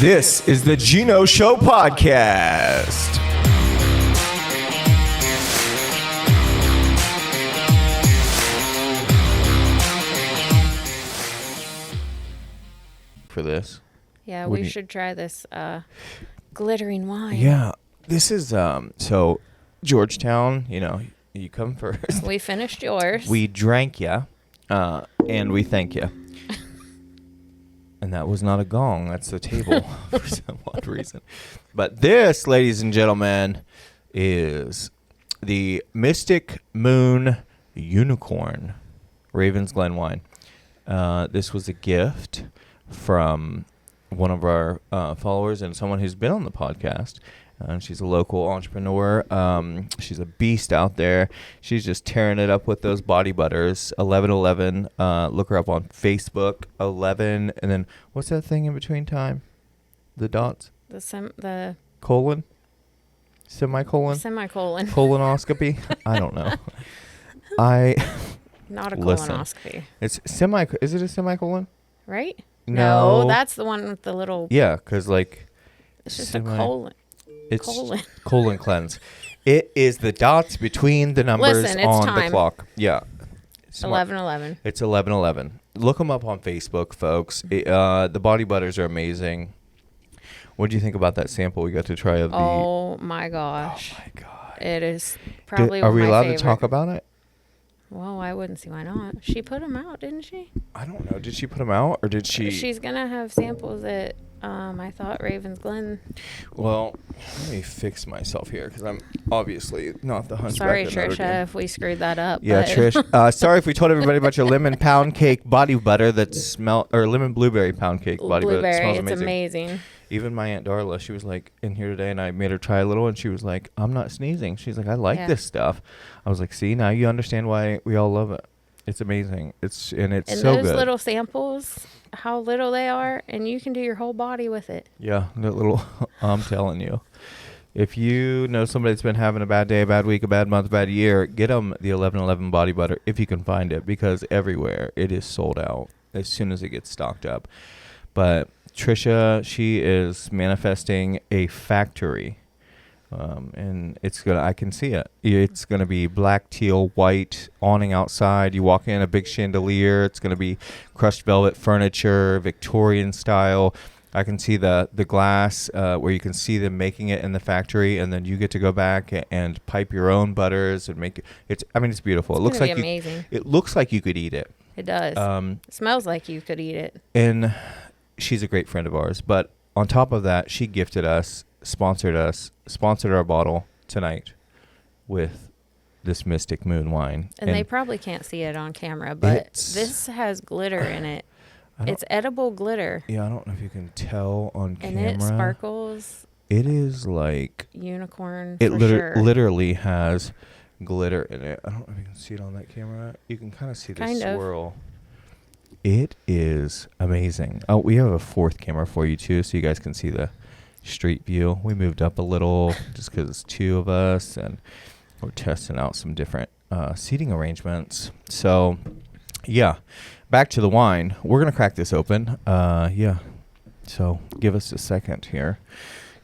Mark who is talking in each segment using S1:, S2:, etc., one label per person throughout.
S1: This is the Geno Show podcast. For this.
S2: Yeah, we should try this glittering wine.
S1: Yeah, this is, so Georgetown, you come first.
S2: We finished yours.
S1: We drank ya, and we thank ya. And that was not a gong. That's the table for some odd reason. But this, ladies and gentlemen, is the Mystic Moon Unicorn Ravens Glen wine. This was a gift from one of our followers and someone who's been on the podcast. She's a local entrepreneur. She's a beast out there. She's just tearing it up with those body butters. 1111. Look her up on Facebook. 11. And then what's that thing in between time? The dots?
S2: The
S1: colon? Semicolon?
S2: Semicolon.
S1: Colonoscopy? I don't know.
S2: Not a
S1: Listen,
S2: colonoscopy.
S1: Is it a semicolon?
S2: Right?
S1: No.
S2: That's the one with the little...
S1: Yeah, because
S2: it's just a colon.
S1: It's colon cleanse. It is the dots between the numbers on the clock. Yeah.
S2: 11:11.
S1: It's 11:11. Look them up on Facebook, folks. The body butters are amazing. What do you think about that sample we got to try of the...
S2: Oh, my gosh.
S1: Oh, my God.
S2: It is probably
S1: Are we allowed
S2: favorite.
S1: to talk about it?
S2: Well, I wouldn't see why not. She put them out, didn't she?
S1: I don't know. Did she put them out or did she...
S2: She's going to have samples at, I thought, Ravens Glen.
S1: Well, let me fix myself here because I'm obviously not the hunchback.
S2: Sorry, Trisha, if we screwed that up.
S1: Yeah, Trish. Sorry if we told everybody about your lemon pound cake body butter or lemon blueberry pound cake body butter that smells amazing.
S2: It's amazing.
S1: Even my Aunt Darla, she was like in here today and I made her try a little and she was like, I'm not sneezing. She's like, I like this stuff. I was like, see, now you understand why we all love it. It's amazing. It's so good. And
S2: those little samples, how little they are, and you can do your whole body with it.
S1: Yeah, that little, I'm telling you. If you know somebody that's been having a bad day, a bad week, a bad month, a bad year, get them the 1111 body butter if you can find it because everywhere it is sold out as soon as it gets stocked up. But Trisha, she is manifesting a factory. And I can see it. It's going to be black, teal, white, awning outside. You walk in, a big chandelier. It's going to be crushed velvet furniture, Victorian style. I can see the glass where you can see them making it in the factory, and then you get to go back and pipe your own butters and make it. It's beautiful. It looks like
S2: amazing.
S1: It looks like you could eat it.
S2: It does. It smells like you could eat it.
S1: And she's a great friend of ours. But on top of that, she gifted us, sponsored our bottle tonight with this Mystic Moon wine.
S2: And they probably can't see it on camera, but this has glitter in it. It's edible glitter.
S1: Yeah, I don't know if you can tell on camera.
S2: And it sparkles.
S1: It is like...
S2: unicorn
S1: It
S2: sure.
S1: literally has glitter in it. I don't know if you can see it on that camera. You can kind of see the swirl. It is amazing. Oh, we have a fourth camera for you too, so you guys can see the street view. We moved up a little just because it's two of us, and we're testing out some different seating arrangements. So, yeah, back to the wine. We're going to crack this open. Yeah, so give us a second here.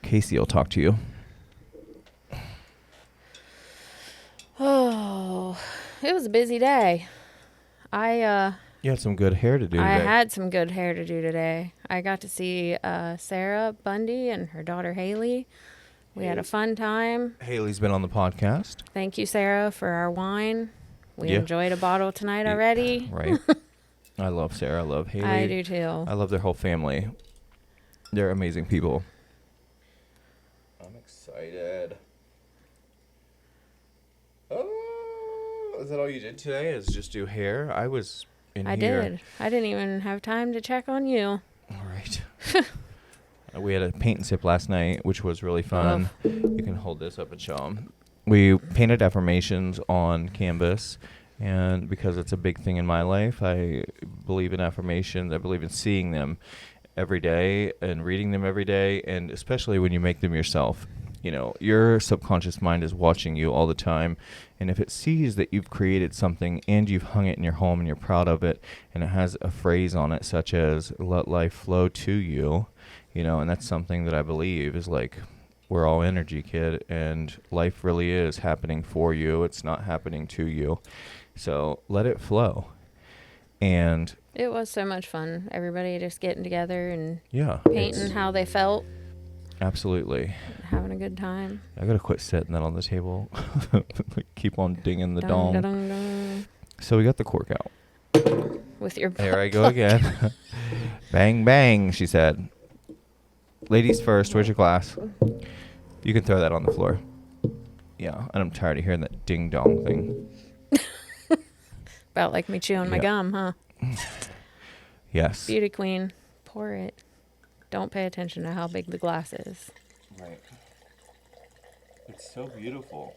S1: Kaci will talk to you.
S2: Oh, it was a busy day.
S1: You had some good hair to do today.
S2: I had some good hair to do today. I got to see Sarah Bundy and her daughter Haley. We had a fun time.
S1: Haley's been on the podcast.
S2: Thank you, Sarah, for our wine. We enjoyed a bottle tonight already.
S1: Right. I love Sarah. I love Haley.
S2: I do too.
S1: I love their whole family. They're amazing people. I'm excited. Oh, is that all you did today? Is just do hair? I was... I
S2: did. I didn't even have time to check on you.
S1: All right. We had a paint and sip last night, which was really fun. You can hold this up and show them. We painted affirmations on canvas, and because it's a big thing in my life, I believe in affirmations. I believe in seeing them every day and reading them every day, and especially when you make them yourself. You know, your subconscious mind is watching you all the time, and if it sees that you've created something and you've hung it in your home and you're proud of it, and it has a phrase on it such as "let life flow to you," And that's something that I believe is like, we're all energy, kid, and life really is happening for you. It's not happening to you. So let it flow. And
S2: It was so much fun. Everybody just getting together and
S1: yeah,
S2: painting how they felt,
S1: absolutely.
S2: having a good time.
S1: I gotta quit setting that on the table. Keep on dinging the
S2: Dun,
S1: dong.
S2: dun, dun, dun.
S1: So we got the cork out.
S2: With your
S1: There I go again. Bang, bang, she said. Ladies first, where's your glass? You can throw that on the floor. Yeah, and I'm tired of hearing that ding dong thing.
S2: About like me chewing my gum, huh?
S1: Yes.
S2: Beauty queen, pour it. Don't pay attention to how big the glass is.
S1: Right. It's so beautiful.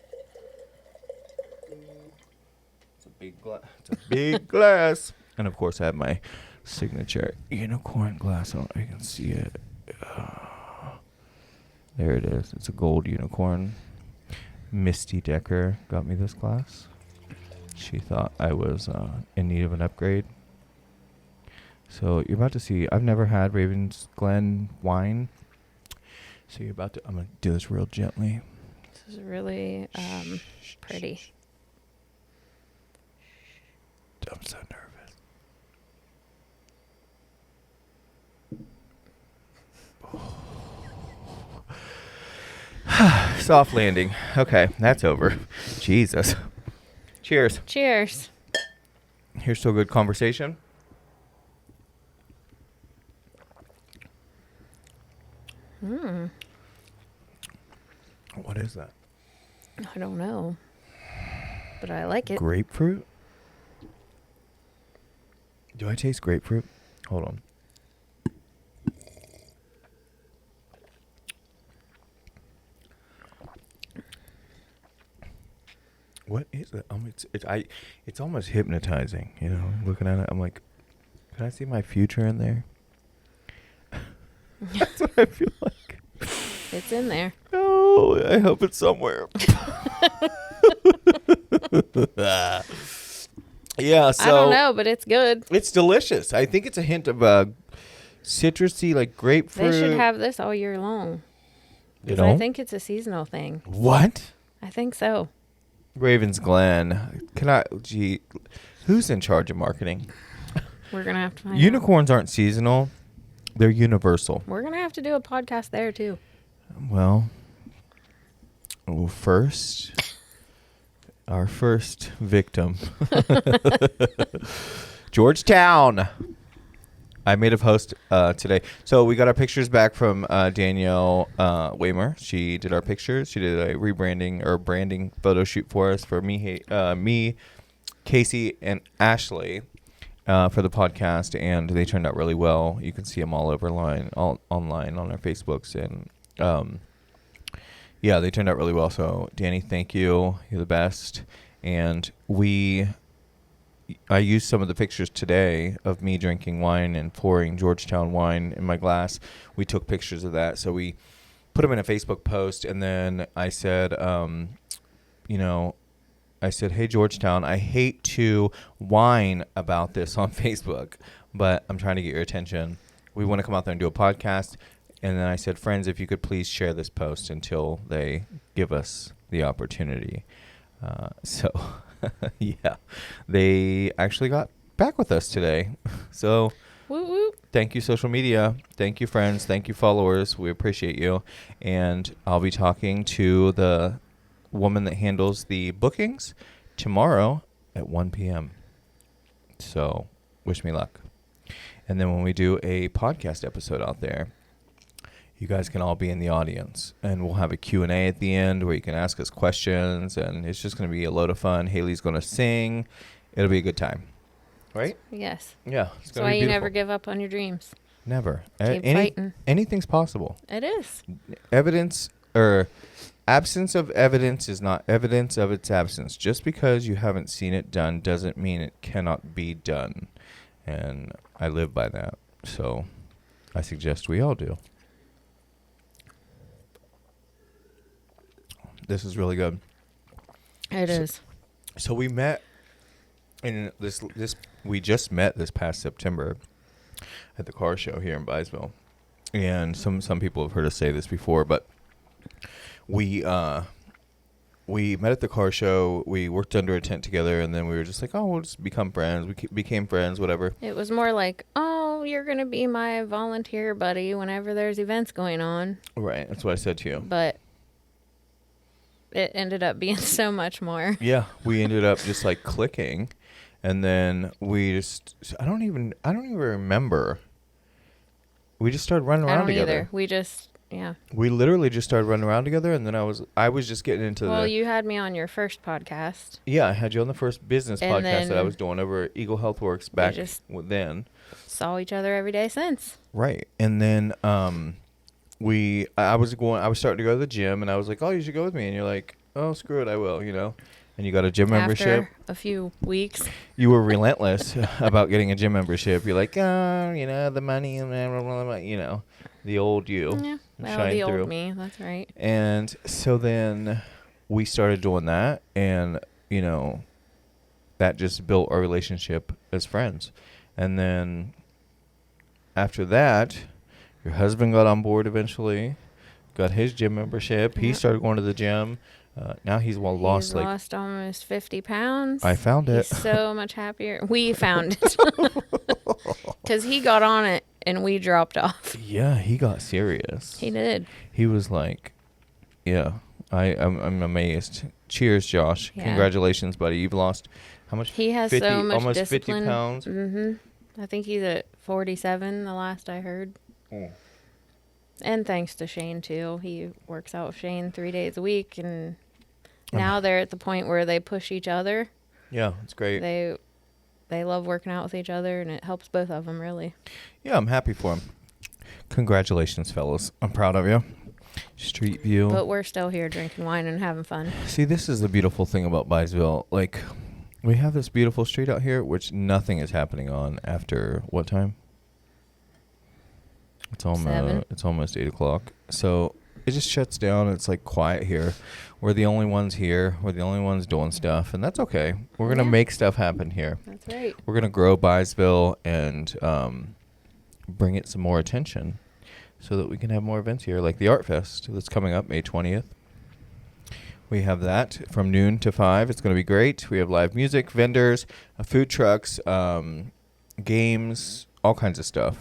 S1: It's a big glass. It's a big glass. And of course, I have my signature unicorn glass on. You can see it. There it is. It's a gold unicorn. Misty Decker got me this glass. She thought I was in need of an upgrade. So you're about to see. I've never had Ravens Glen wine. So you're about to. I'm gonna do this real gently.
S2: This is really pretty.
S1: I'm so nervous. Soft landing. Okay, that's over. Jesus. Cheers.
S2: Cheers.
S1: Here's to a good conversation. What is that?
S2: I don't know, but I like it.
S1: Grapefruit? Do I taste grapefruit? Hold on. What is it? It's almost hypnotizing, looking at it. I'm like, can I see my future in there? That's what I feel like.
S2: It's in there.
S1: Oh, I hope it's somewhere. Yeah, so
S2: I don't know, but it's good.
S1: It's delicious. I think it's a hint of citrusy, like grapefruit.
S2: They should have this all year long. I think it's a seasonal thing.
S1: What?
S2: I think so.
S1: Ravens Glen. Who's in charge of marketing?
S2: We're going to have to find
S1: Unicorns aren't seasonal. They're universal.
S2: We're going to have to do a podcast there, too.
S1: Well, first, our first victim. Georgetown. I made a post today. So we got our pictures back from Danielle Waymer. She did our pictures. She did a rebranding or branding photo shoot for us for me, Kaci, and Ashley for the podcast, and they turned out really well. You can see them all online on our Facebooks, and yeah, they turned out really well. So Danny, thank you. You're the best. And I used some of the pictures today of me drinking wine and pouring Georgetown wine in my glass. We took pictures of that. So we put them in a Facebook post. And then I said, hey, Georgetown, I hate to whine about this on Facebook, but I'm trying to get your attention. We want to come out there and do a podcast. And then I said, friends, if you could please share this post until they give us the opportunity. Yeah, they actually got back with us today. So
S2: Woo woo.
S1: Thank you, social media. Thank you, friends. Thank you, followers. We appreciate you. And I'll be talking to the woman that handles the bookings tomorrow at 1 p.m. So wish me luck. And then when we do a podcast episode out there, you guys can all be in the audience, and we'll have a Q&A at the end where you can ask us questions, and it's just going to be a load of fun. Haley's going to sing. It'll be a good time. Right?
S2: Yes.
S1: Yeah.
S2: That's why you never give up on your dreams.
S1: Never.
S2: Keep fighting.
S1: Anything's possible.
S2: It is.
S1: Evidence or absence of evidence is not evidence of its absence. Just because you haven't seen it done doesn't mean it cannot be done. And I live by that. So I suggest we all do. This is really good.
S2: It is.
S1: So we met in we just met this past September at the car show here in Byesville. and some people have heard us say this before, but we met at the car show. We worked under a tent together, and then we were just like, oh, we'll just become friends. We became friends, whatever.
S2: It was more like, oh, you're going to be my volunteer buddy whenever there's events going on.
S1: Right. That's what I said to you.
S2: But it ended up being so much more.
S1: Yeah. We ended up just like clicking, and then we just, I don't even remember. We just started running around together.
S2: Either. We just, yeah.
S1: We literally just started running around together, and then I was just getting into
S2: Well, you had me on your first podcast.
S1: Yeah, I had you on the first business
S2: And
S1: podcast that I
S2: then
S1: was doing over at Eagle Health Works back then.
S2: Saw each other every day since.
S1: Right. And then I was starting to go to the gym, and I was like, oh, you should go with me. And you're like, oh, screw it, I will, And you got a gym membership.
S2: After a few weeks.
S1: You were relentless about getting a gym membership. You're like, oh, the money, and the old you.
S2: Yeah, well,
S1: shine
S2: the
S1: through.
S2: old me, that's right.
S1: And so then we started doing that, and, that just built our relationship as friends. And then after that, your husband got on board eventually, got his gym membership. He started going to the gym. Now he's lost
S2: almost 50 pounds.
S1: I found it.
S2: He's so much happier. We found it. Because he got on it and we dropped off.
S1: Yeah, he got serious.
S2: He did.
S1: He was like, yeah, I'm amazed. Cheers, Josh.
S2: Yeah.
S1: Congratulations, buddy. You've lost how much?
S2: He has so much
S1: almost
S2: discipline.
S1: 50 pounds.
S2: Mm-hmm. I think he's at 47 the last I heard. And thanks to Shane, too. He works out with Shane 3 days a week. And now they're at the point where they push each other.
S1: Yeah, it's great.
S2: They love working out with each other, and it helps both of them, really.
S1: Yeah, I'm happy for him. Congratulations, fellas. I'm proud of you. Street View.
S2: But we're still here drinking wine and having fun.
S1: See, this is the beautiful thing about Byesville. Like, we have this beautiful street out here, which nothing is happening on after what time? It's almost 8 o'clock. So it just shuts down. It's like quiet here. We're the only ones here. We're the only ones doing stuff, and that's okay. We're gonna make stuff happen here.
S2: That's right.
S1: We're gonna grow Byesville and bring it some more attention, so that we can have more events here, like the Art Fest that's coming up May 20th. We have that from noon to 5. It's going to be great. We have live music, vendors, food trucks, games, all kinds of stuff.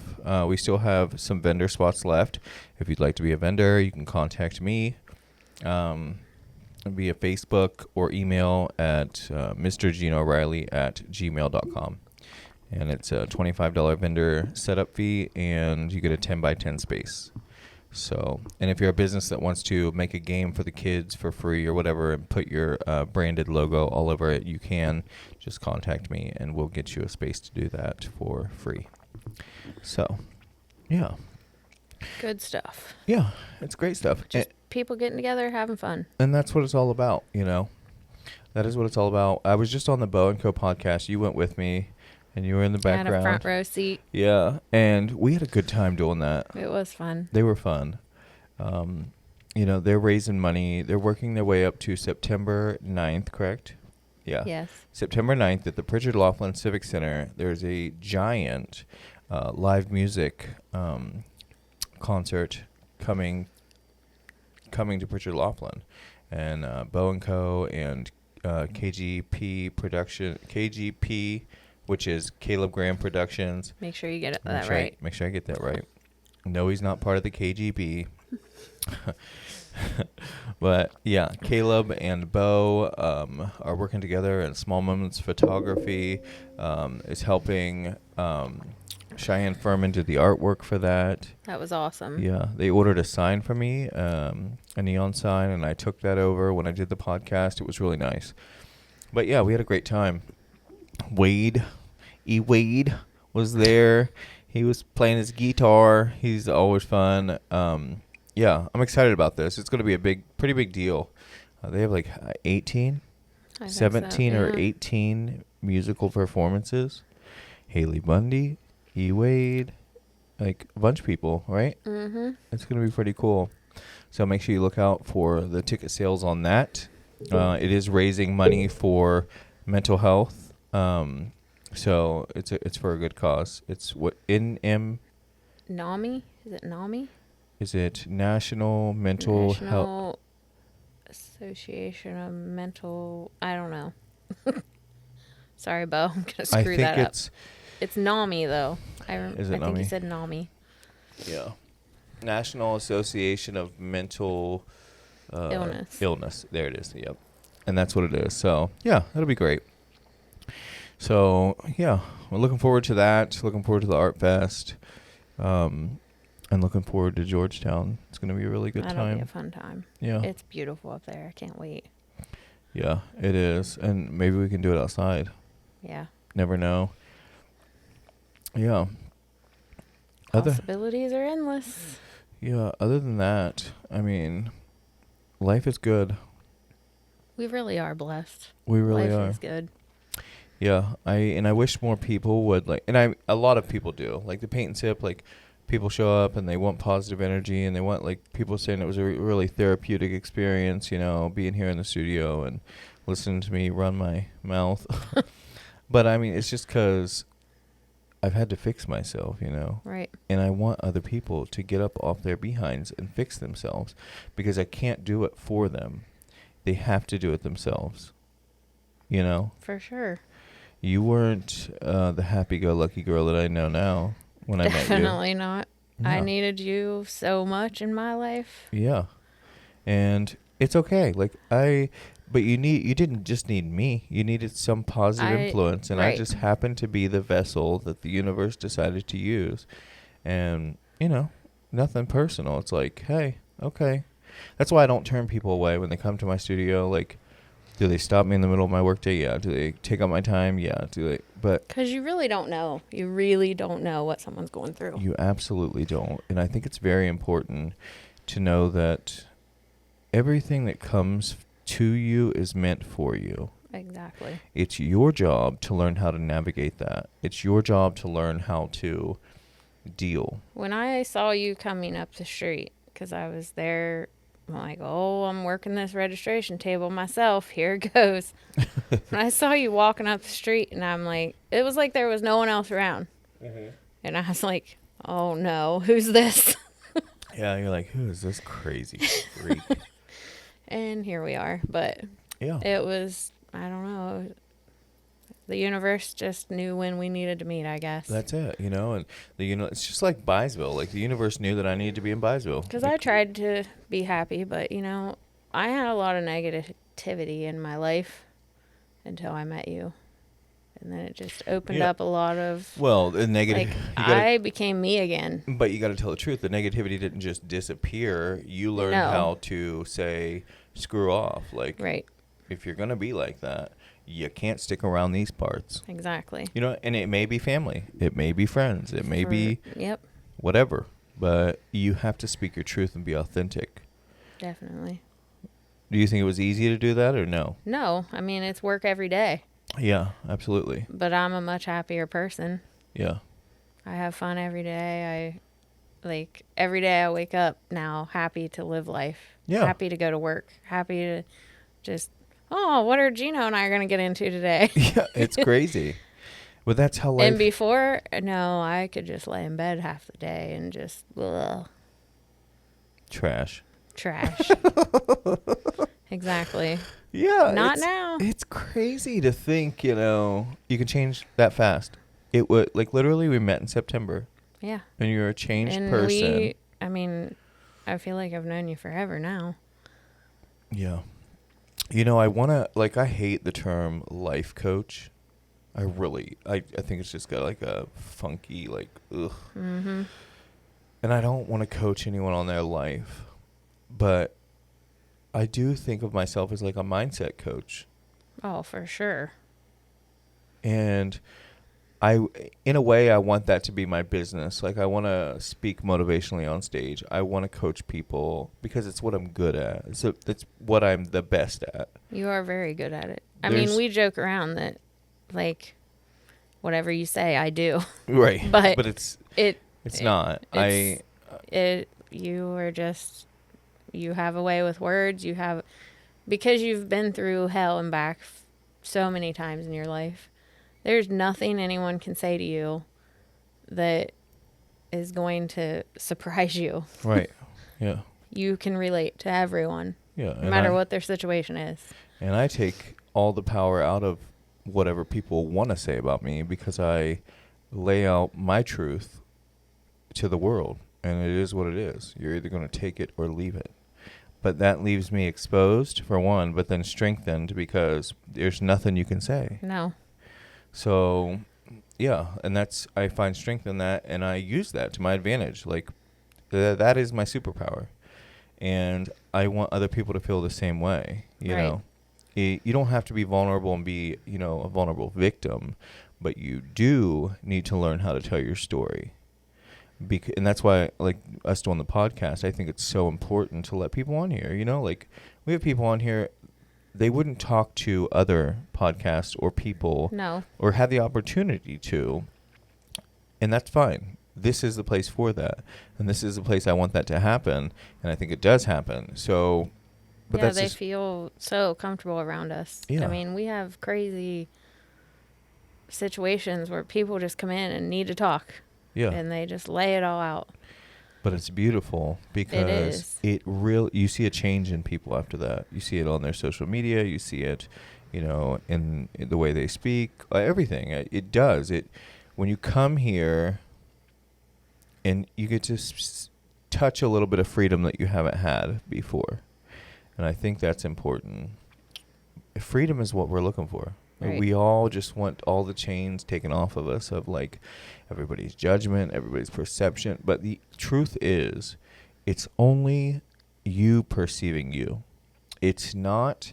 S1: We still have some vendor spots left. If you'd like to be a vendor, you can contact me via Facebook or email at mrgenooreilly@gmail.com. And it's a $25 vendor setup fee, and you get a 10 by 10 space. So, and if you're a business that wants to make a game for the kids for free or whatever and put your branded logo all over it, you can just contact me and we'll get you a space to do that for free. So, yeah.
S2: Good stuff.
S1: Yeah, it's great stuff.
S2: Just people getting together, having fun.
S1: And that's what it's all about, That is what it's all about. I was just on the Bo & Co podcast. You went with me. And you were in the background.
S2: I had a front row seat.
S1: Yeah, and we had a good time doing that.
S2: It was fun.
S1: They were fun. They're raising money. They're working their way up to September 9th, correct? Yeah.
S2: Yes.
S1: September 9th at the Pritchard Laughlin Civic Center, there's a giant live music concert coming to Pritchard Laughlin. And Bo & Co. and KGP, which is Caleb Graham Productions.
S2: Make sure you get that right.
S1: Make sure I get that right. No, he's not part of the KGB. But, yeah, Caleb and Bo are working together, and Small Moments Photography is helping Cheyenne Furman do the artwork for that.
S2: That was awesome.
S1: Yeah, they ordered a sign for me, a neon sign, and I took that over when I did the podcast. It was really nice. But, yeah, we had a great time. Wade was there. He was playing his guitar. He's always fun. Yeah, I'm excited about this. It's going to be a pretty big deal. They have 17 or 18 musical performances. Haley Bundy, Wade, a bunch of people, right? Mm-hmm. It's going to be pretty cool. So make sure you look out for the ticket sales on that. It is raising money for mental health. So it's for a good cause. It's what NAMI.
S2: Is it NAMI?
S1: Is it National Mental Health?
S2: National Association of Mental. I don't know. Sorry, Bo. I'm gonna
S1: I
S2: screw
S1: think
S2: that up.
S1: it's
S2: It's NAMI though.
S1: Is it
S2: I think
S1: NAMI?
S2: you said NAMI.
S1: Yeah. National Association of Mental
S2: Illness.
S1: Illness. There it is. Yep. And that's what it is. So yeah, that'll be great. So yeah, we're looking forward to that. Looking forward to the Art Fest, and looking forward to Georgetown. It's gonna be a really good
S2: That'll
S1: time.
S2: be a fun time.
S1: Yeah.
S2: It's beautiful up there. I can't wait.
S1: Yeah, it is, and maybe we can do it outside.
S2: Yeah.
S1: Never know. Yeah. Other
S2: Possibilities are endless.
S1: yeah. Other than that, I mean, life is good.
S2: We really are blessed.
S1: We really
S2: Life
S1: are.
S2: is good.
S1: Yeah, I wish more people would a lot of people do. Like the paint and sip, like people show up and they want positive energy and they want like people saying it was a really therapeutic experience, being here in the studio and listening to me run my mouth. But I mean, it's just 'cause I've had to fix myself,
S2: Right.
S1: and I want other people to get up off their behinds and fix themselves because I can't do it for them. They have to do it themselves.
S2: For sure.
S1: You weren't the happy-go-lucky girl that I know now when I met you.
S2: Definitely not. I
S1: Yeah.
S2: needed you so much in my life.
S1: Yeah, and it's okay. But you didn't just need me. You needed some positive influence, and I
S2: right.
S1: just happened to be the vessel that the universe decided to use. And nothing personal. It's like, hey, okay. That's why I don't turn people away when they come to my studio. Like, do they stop me in the middle of my workday? Yeah. Do they take up my time? Yeah. Do they? But
S2: Because you really don't know. You really don't know what someone's going through.
S1: you absolutely don't. And I think it's very important to know that everything that comes to you is meant for you.
S2: Exactly.
S1: It's your job to learn how to navigate that. It's your job to learn how to deal.
S2: When I saw you coming up the street, because I was there, I'm like, oh, I'm working this registration table myself. Here it goes. When I saw you walking up the street, and I'm like, it was like there was no one else around. Mm-hmm. And I was like, oh no, who's this?
S1: Yeah, you're like, who is this crazy freak?
S2: And here we are. But
S1: Yeah.
S2: it was, I don't know. The universe just knew when we needed to meet, I guess.
S1: That's it, and it's just like Byesville. Like the universe knew that I needed to be in Byesville.
S2: Because I tried to be happy, but I had a lot of negativity in my life until I met you, and then it just opened up a lot of.
S1: Well, the negative.
S2: Like I became me again.
S1: But you got to tell the truth. The negativity didn't just disappear. You learned how to say screw off. Like,
S2: right.
S1: If you're gonna be like that, you can't stick around these parts.
S2: Exactly.
S1: And it may be family, it may be friends, it may be whatever, but you have to speak your truth and be authentic.
S2: Definitely.
S1: Do you think it was easy to do that or no?
S2: No, I mean, it's work every day.
S1: Yeah, absolutely.
S2: But I'm a much happier person.
S1: Yeah.
S2: I have fun every day. Every day I wake up now happy to live life.
S1: Yeah.
S2: Happy to go to work. Happy to just, what are Geno and I going to get into today?
S1: Yeah, it's crazy. But that's how life...
S2: And before, no, I could just lay in bed half the day and just, ugh.
S1: Trash.
S2: Exactly.
S1: Yeah.
S2: Not now.
S1: It's crazy to think, you can change that fast. It would, literally, we met in September.
S2: Yeah.
S1: And you're a changed person.
S2: I feel like I've known you forever now.
S1: Yeah. I want to, I hate the term life coach. I think it's just got a funky, ugh.
S2: Mm-hmm.
S1: And I don't want to coach anyone on their life. But I do think of myself as a mindset coach.
S2: Oh, for sure.
S1: And in a way, I want that to be my business. I want to speak motivationally on stage. I want to coach people because it's what I'm good at. So it's what I'm the best at.
S2: You are very good at it. We joke around that, whatever you say, I do.
S1: Right.
S2: But
S1: it's not.
S2: You have a way with words. Because you've been through hell and back so many times in your life. There's nothing anyone can say to you that is going to surprise you.
S1: Right. Yeah.
S2: You can relate to everyone,
S1: Yeah.
S2: no matter what their situation is.
S1: And I take all the power out of whatever people want to say about me because I lay out my truth to the world. And it is what it is. You're either going to take it or leave it. But that leaves me exposed, for one, but then strengthened because there's nothing you can say.
S2: No.
S1: So, yeah, and I find strength in that, and I use that to my advantage. Like, that is my superpower. And I want other people to feel the same way, you know. You don't have to be vulnerable and be, a vulnerable victim, but you do need to learn how to tell your story. And that's why, like, us doing the podcast, I think it's so important to let people on here, like, we have people on here, they wouldn't talk to other podcasts or people.
S2: No.
S1: Or have the opportunity to, and that's fine. This is the place for that, and this is the place I want that to happen, and I think it does happen. So, but
S2: yeah, they feel so comfortable around us.
S1: Yeah.
S2: I mean, we have crazy situations where people just come in and need to talk.
S1: Yeah.
S2: And they just lay it all out.
S1: But it's beautiful because you see a change in people after that. You see it on their social media. You see it, in the way they speak. Everything. It does. When you come here, and you get to touch a little bit of freedom that you haven't had before, and I think that's important. Freedom is what we're looking for. Right. We all just want all the chains taken off of us of like everybody's judgment, everybody's perception. But the truth is, it's only you perceiving you. It's not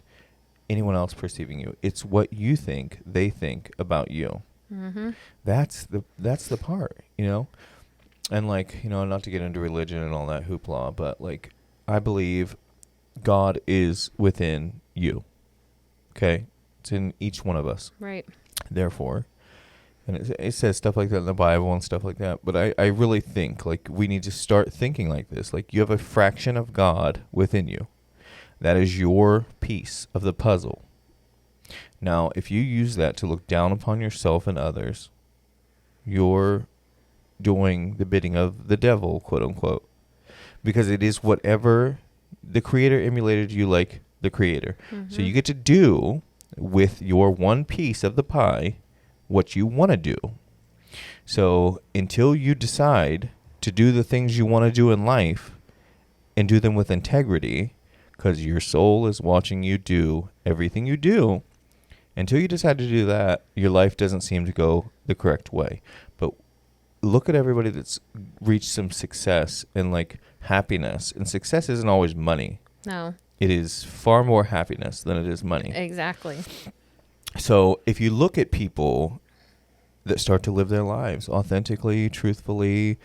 S1: anyone else perceiving you. It's what you think they think about you.
S2: Mm-hmm.
S1: That's the part, And like, not to get into religion and all that hoopla, but like, I believe God is within you. Okay? It's in each one of us.
S2: Right.
S1: Therefore, and it says stuff like that in the Bible and stuff like that. But I really think like we need to start thinking like this. Like you have a fraction of God within you. That is your piece of the puzzle. Now, if you use that to look down upon yourself and others, you're doing the bidding of the devil, quote unquote. Because it is whatever the Creator emulated you like the Creator. Mm-hmm. So you get to do with your one piece of the pie what you want to do. So until you decide to do the things you want to do in life and do them with integrity, because your soul is watching you do everything you do, until you decide to do that, your life doesn't seem to go the correct way. But look at everybody that's reached some success and like happiness. And success isn't always money.
S2: No.
S1: It is far more happiness than it is money.
S2: Exactly.
S1: So if you look at people that start to live their lives authentically, truthfully,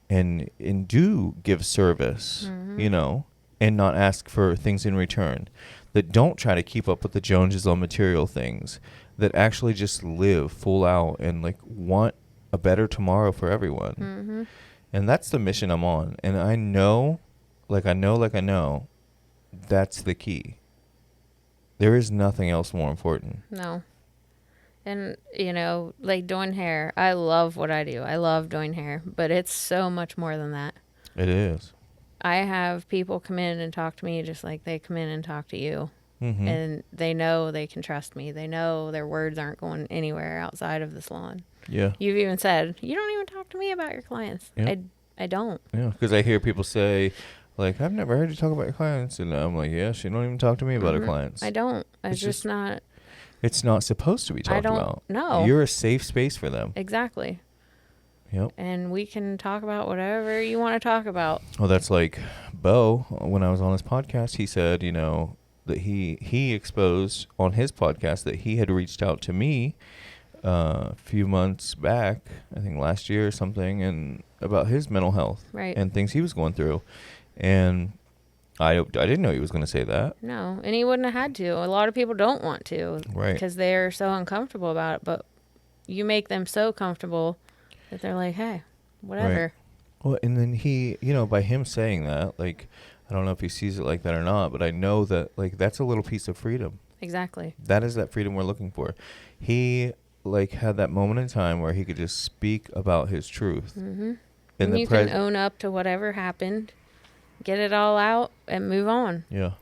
S1: and do give service,
S2: mm-hmm.
S1: And not ask for things in return, that don't try to keep up with the Joneses on material things, that actually just live full out and like want a better tomorrow for everyone.
S2: Mm-hmm.
S1: And that's the mission I'm on. And I know, that's the key. There is nothing else more important.
S2: No. And, like doing hair, I love what I do. I love doing hair, but it's so much more than that.
S1: It is.
S2: I have people come in and talk to me just like they come in and talk to you.
S1: Mm-hmm.
S2: And they know they can trust me. They know their words aren't going anywhere outside of the salon.
S1: Yeah.
S2: You've even said, you don't even talk to me about your clients.
S1: Yep.
S2: I don't.
S1: Yeah, because I hear people say, like, I've never heard you talk about your clients. And I'm like, yeah, she don't even talk to me about her clients.
S2: I don't. It's just not.
S1: It's not supposed to be talked about.
S2: No.
S1: You're a safe space for them.
S2: Exactly.
S1: Yep.
S2: And we can talk about whatever you want to talk about.
S1: Well, that's like Bo, when I was on his podcast, he said, that he exposed on his podcast that he had reached out to me a few months back, I think last year or something, and about his mental health and things he was going through. And I didn't know he was going to say that.
S2: No, and he wouldn't have had to. A lot of people don't want to.
S1: Right.
S2: Because they're so uncomfortable about it. But you make them so comfortable that they're like, hey, whatever.
S1: Right. Well, and then he, by him saying that, like, I don't know if he sees it like that or not, but I know that, like, that's a little piece of freedom.
S2: Exactly.
S1: That is that freedom we're looking for. He, like, had that moment in time where he could just speak about his truth.
S2: Mm-hmm.
S1: in
S2: And
S1: the
S2: you can own up to whatever happened, get it all out, and move on.
S1: Yeah.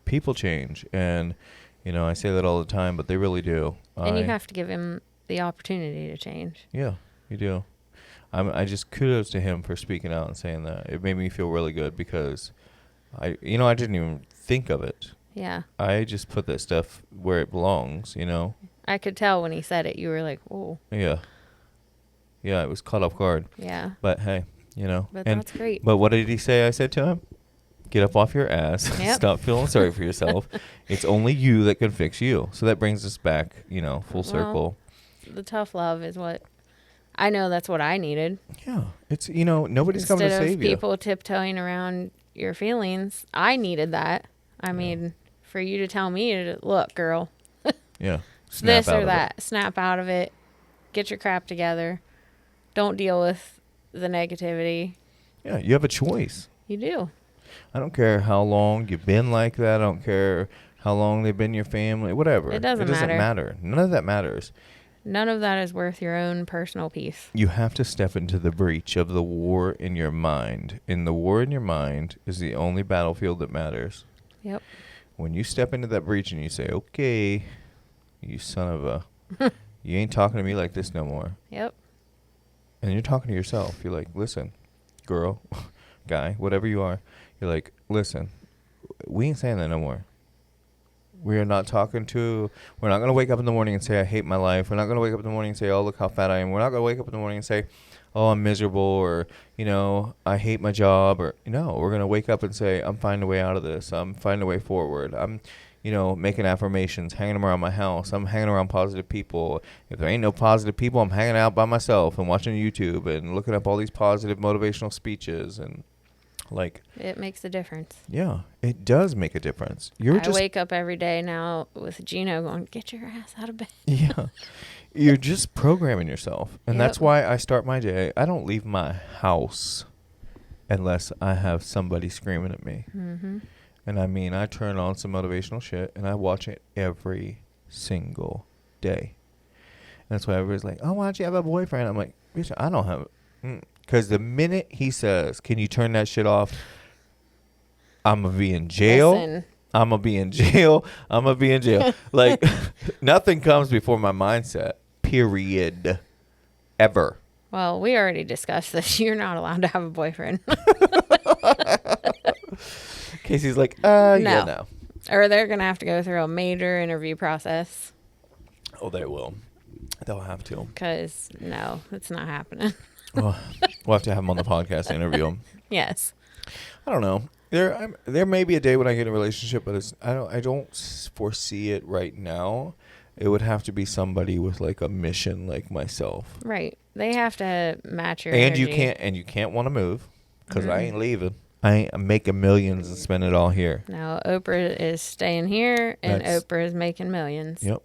S1: People change. And, I say that all the time, but they really do.
S2: And you have to give him the opportunity to change.
S1: Yeah, you do. I just kudos to him for speaking out and saying that. It made me feel really good because I didn't even think of it.
S2: Yeah.
S1: I just put that stuff where it belongs,
S2: I could tell when he said it. You were like, "Whoa."
S1: Yeah. Yeah, it was caught off guard.
S2: Yeah.
S1: But hey,
S2: But that's great.
S1: But what did he say I said to him? Get up off your ass.
S2: Yep.
S1: Stop feeling sorry for yourself. It's only you that can fix you. So that brings us back, full circle.
S2: The tough love is what I know. That's what I needed.
S1: Yeah. It's, nobody's coming to
S2: Instead
S1: save
S2: of
S1: you.
S2: people tiptoeing around your feelings, I needed that. I mean, for you to tell me, to, look, girl,
S1: Yeah.
S2: this or that. Snap out of it. Get your crap together. Don't deal with the negativity.
S1: Yeah, you have a choice.
S2: You do.
S1: I don't care how long you've been like that. I don't care how long they've been your family. Whatever.
S2: It doesn't
S1: matter. None of that matters.
S2: None of that is worth your own personal peace.
S1: You have to step into the breach of the war in your mind. And the war in your mind is the only battlefield that matters.
S2: Yep.
S1: When you step into that breach and you say, okay, you son of a, you ain't talking to me like this no more.
S2: Yep.
S1: And you're talking to yourself. You're like, listen, girl, guy, whatever you are. You're like, listen, we ain't saying that no more. We're not going to wake up in the morning and say, I hate my life. We're not going to wake up in the morning and say, oh, look how fat I am. We're not going to wake up in the morning and say, oh, I'm miserable, or, I hate my job, or, no, we're going to wake up and say, I'm finding a way out of this. I'm finding a way forward. I'm, making affirmations, hanging around my house. I'm hanging around positive people. If there ain't no positive people, I'm hanging out by myself and watching YouTube and looking up all these positive motivational speeches and, like,
S2: it makes a difference.
S1: Yeah, it does make a difference.
S2: I wake up every day now with Geno going, get your ass out of bed.
S1: Yeah. You're just programming yourself. And that's why I start my day. I don't leave my house unless I have somebody screaming at me.
S2: Mm-hmm.
S1: And I turn on some motivational shit and I watch it every single day. And that's why everybody's like, oh, why don't you have a boyfriend? I'm like, bitch, I don't have it. Because the minute he says, can you turn that shit off? I'm going to be in jail.
S2: Listen.
S1: I'm going to be in jail. I'm going to be in jail. Like, nothing comes before my mindset, period, ever.
S2: Well, we already discussed this. You're not allowed to have a boyfriend.
S1: Casey's like, yeah, no.
S2: Or they're going to have to go through a major interview process.
S1: Oh, they will. They'll have to.
S2: Because, no, it's not happening.
S1: Well, we'll have to have them on the podcast and interview them.
S2: Yes.
S1: I don't know. There may be a day when I get in a relationship, but I don't foresee it right now. It would have to be somebody with like a mission like myself.
S2: Right. They have to match your
S1: and
S2: energy.
S1: you can't want to move because I ain't leaving. I ain't making millions and spend it all here.
S2: No, Oprah is staying here, and Oprah is making millions.
S1: Yep.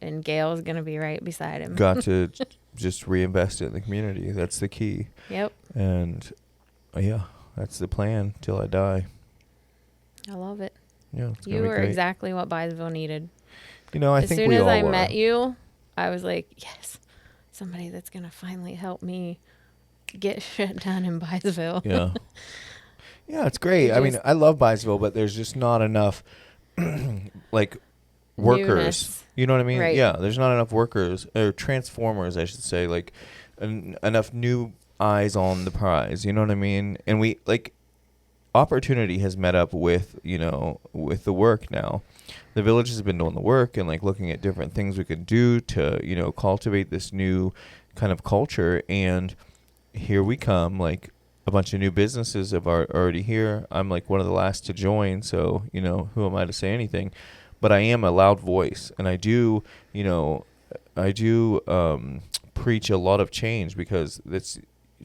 S2: And Gail's going to be right beside him.
S1: Got to just reinvest it in the community. That's the key.
S2: Yep.
S1: And, yeah, that's the plan till I die.
S2: I love it.
S1: Yeah, it's
S2: You were exactly what Byesville needed.
S1: I think we all were.
S2: As soon as I met you, I was like, yes, somebody that's going to finally help me get shit done in Byesville.
S1: Yeah. Yeah, it's great. I mean, I love Byesville, but there's just not enough, like, workers.
S2: Newness.
S1: You know what I mean?
S2: Right.
S1: Yeah, there's not enough workers, or transformers, I should say, like, enough new eyes on the prize. You know what I mean? And we, like, opportunity has met up with, with the work now. The village has been doing the work and, like, looking at different things we could do to, cultivate this new kind of culture. And here we come, like, a bunch of new businesses are already here. I'm like one of the last to join, so who am I to say anything? But I am a loud voice, and I do preach a lot of change because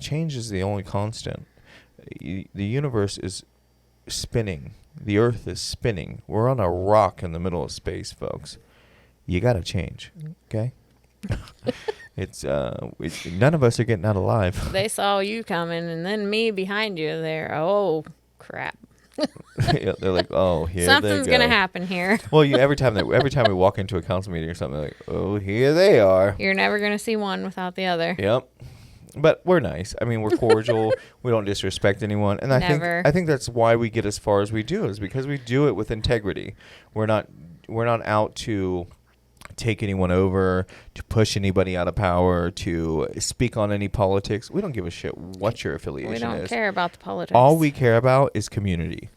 S1: change is the only constant. The universe is spinning. The Earth is spinning. We're on a rock in the middle of space, folks. You got to change, okay? It's none of us are getting out alive.
S2: They saw you coming, and then me behind you there. Oh, crap.
S1: Yeah, they're like, oh, here
S2: something's
S1: they go.
S2: Gonna happen here.
S1: Well, every time we walk into a council meeting or something, they're like, oh, here they are.
S2: You're never gonna see one without the other.
S1: Yep. But we're nice. I mean, we're cordial. We don't disrespect anyone. And
S2: Never.
S1: I think that's why we get as far as we do, is because we do it with integrity. We're not out to take anyone over, to push anybody out of power, to speak on any politics. We don't give a shit what your affiliation is.
S2: We don't care about the politics.
S1: All we care about is community.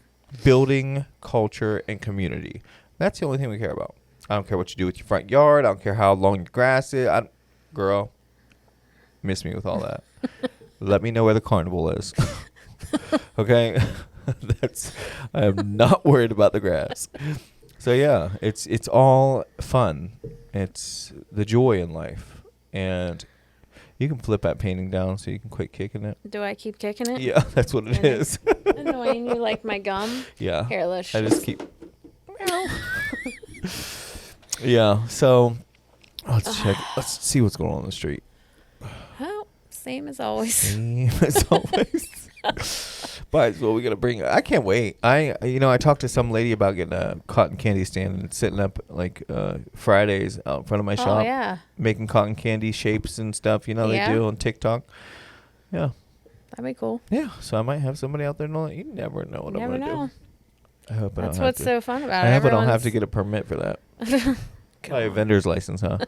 S1: Building culture and community. That's the only thing we care about. I don't care what you do with your front yard. I don't care how long your grass is. Girl, miss me with all that. Let me know where the carnival is. Okay? I am not worried about the grass. So yeah, it's all fun. It's the joy in life. And you can flip that painting down so you can quit kicking it.
S2: Do I keep kicking it?
S1: Yeah, that's what it is.
S2: Annoying. You like my gum?
S1: Yeah.
S2: Here, let's
S1: I just keep. Yeah. So let's check. Let's see what's going on in the street.
S2: Oh, same as always.
S1: Same as always. But well, we gotta bring. I can't wait. I talked to some lady about getting a cotton candy stand and sitting up like Fridays out in front of my shop.
S2: Oh yeah.
S1: Making cotton candy shapes and stuff.
S2: Yeah.
S1: They do on TikTok. Yeah.
S2: That'd be cool.
S1: Yeah. So I might have somebody out there. You never know what I'm gonna do. I hope I don't have to.
S2: That's what's so fun about it.
S1: I hope I don't have to get a permit for that. Probably a vendor's license, huh?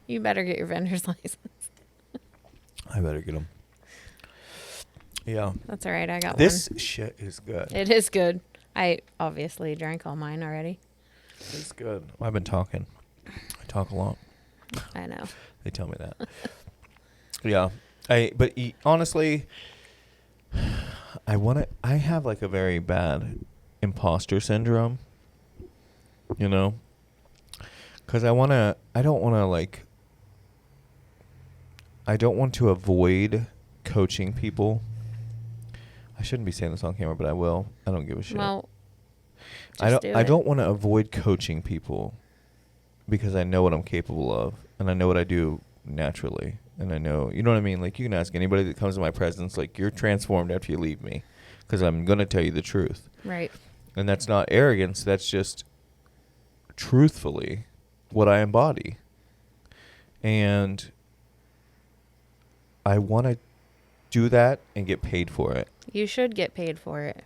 S2: You better get your vendor's license.
S1: I better get them. Yeah.
S2: That's all right. I got
S1: This
S2: one.
S1: shit is good.
S2: It is good. I obviously drank all mine already.
S1: It's good. Well, I've been talking. I talk a lot.
S2: I know.
S1: They tell me that. Yeah. Honestly, I have like a very bad imposter syndrome. Because I don't want to avoid coaching people. I shouldn't be saying this on camera, but I will. I don't give a shit.
S2: Well,
S1: I don't want to avoid coaching people because I know what I'm capable of and I know what I do naturally. And I know, you know what I mean? Like, you can ask anybody that comes in my presence, like, you're transformed after you leave me because I'm going to tell you the truth.
S2: right.
S1: And that's not arrogance. That's just truthfully what I embody. And I want to do that and get paid for it.
S2: You should get paid for it.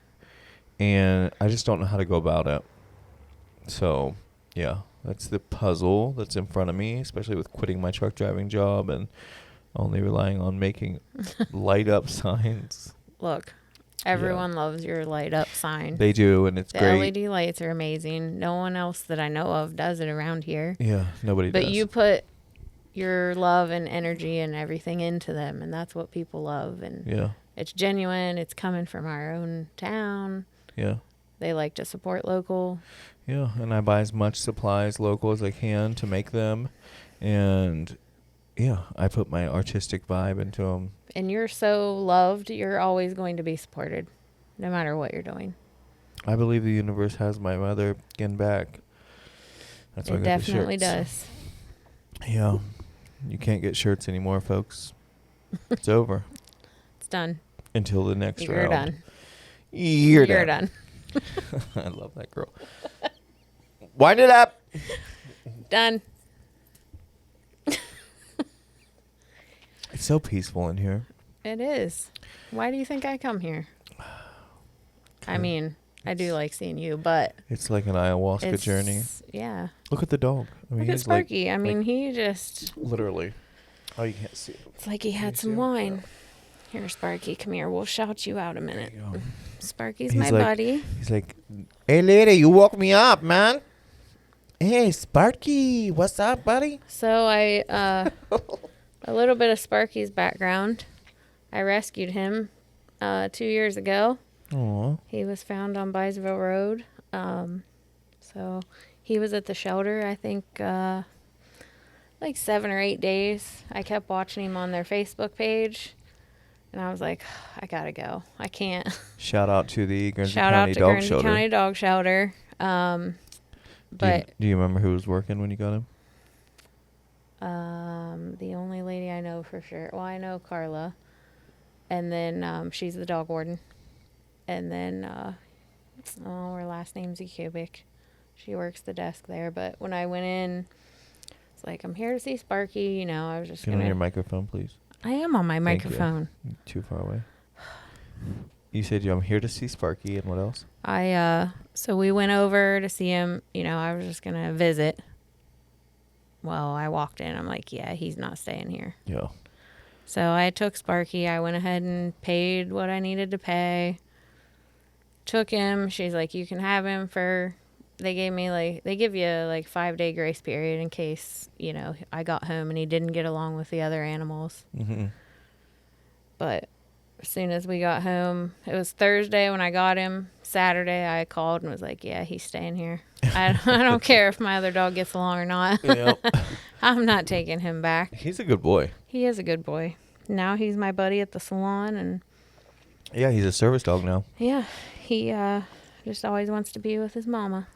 S1: And I just don't know how to go about it. So, yeah, that's the puzzle that's in front of me, especially with quitting my truck driving job and only relying on making light up signs.
S2: Look, everyone loves your light up sign.
S1: They do, and it's
S2: the
S1: great.
S2: LED lights are amazing. No one else that I know of does it around here.
S1: Yeah, nobody does.
S2: But you put your love and energy and everything into them, and that's what people love. And it's genuine. It's coming from our own town.
S1: Yeah.
S2: They like to support local.
S1: Yeah, and I buy as much supplies local as I can to make them. And, yeah, I put my artistic vibe into them.
S2: And you're so loved, you're always going to be supported, no matter what you're doing.
S1: I believe the universe has my mother again back. That's why I
S2: It
S1: got the
S2: definitely
S1: shirts.
S2: does.
S1: Yeah. You can't get shirts anymore, folks. It's over.
S2: It's done.
S1: Until the next
S2: You're
S1: round.
S2: done.
S1: You're done. I love that girl. Wind it up.
S2: Done.
S1: It's so peaceful in here.
S2: It is. Why do you think I come here? I mean, I do like seeing you, but
S1: it's like an ayahuasca journey.
S2: Yeah.
S1: Look at the dog. I mean,
S2: Look at Sparky. I mean, he just
S1: literally. Oh, you can't see it.
S2: It's like he had some wine. Here, Sparky, come here. We'll shout you out a minute. Sparky's my buddy.
S1: He's like, hey, lady, you woke me up, man. Hey, Sparky, what's up, buddy?
S2: So a little bit of Sparky's background. I rescued him 2 years ago.
S1: Aww.
S2: He was found on Byesville Road. So he was at the shelter, I think, like 7 or 8 days. I kept watching him on their Facebook page. And I was like, I gotta go. I can't.
S1: Shout out to the Guernsey
S2: Shout
S1: County
S2: out to
S1: Dog
S2: Guernsey
S1: Shelter.
S2: County Dog Shelter. But
S1: do you remember who was working when you got him?
S2: the only lady I know for sure. Well, I know Carla, and then she's the dog warden, and then her last name's Cubic. She works the desk there. But when I went in, it's like, I'm here to see Sparky. You know, I was just
S1: Get on your microphone, please.
S2: I am on my
S1: Thank you.
S2: microphone.
S1: Too far away. You said I'm here to see Sparky, and what else?
S2: So we went over to see him. You know, I was just going to visit. Well, I walked in. I'm like, yeah, he's not staying here.
S1: Yeah.
S2: So I took Sparky. I went ahead and paid what I needed to pay. Took him. She's like, you can have him for... They give you like 5-day grace period in case, you know, I got home and he didn't get along with the other animals.
S1: Mm-hmm.
S2: But as soon as we got home, it was Thursday when I got him. Saturday, I called and was like, yeah, he's staying here. I don't care if my other dog gets along or not.
S1: Yep.
S2: I'm not taking him back.
S1: He's a good boy.
S2: He is a good boy. Now he's my buddy at the salon. And
S1: yeah, he's a service dog now.
S2: Yeah, he just always wants to be with his mama.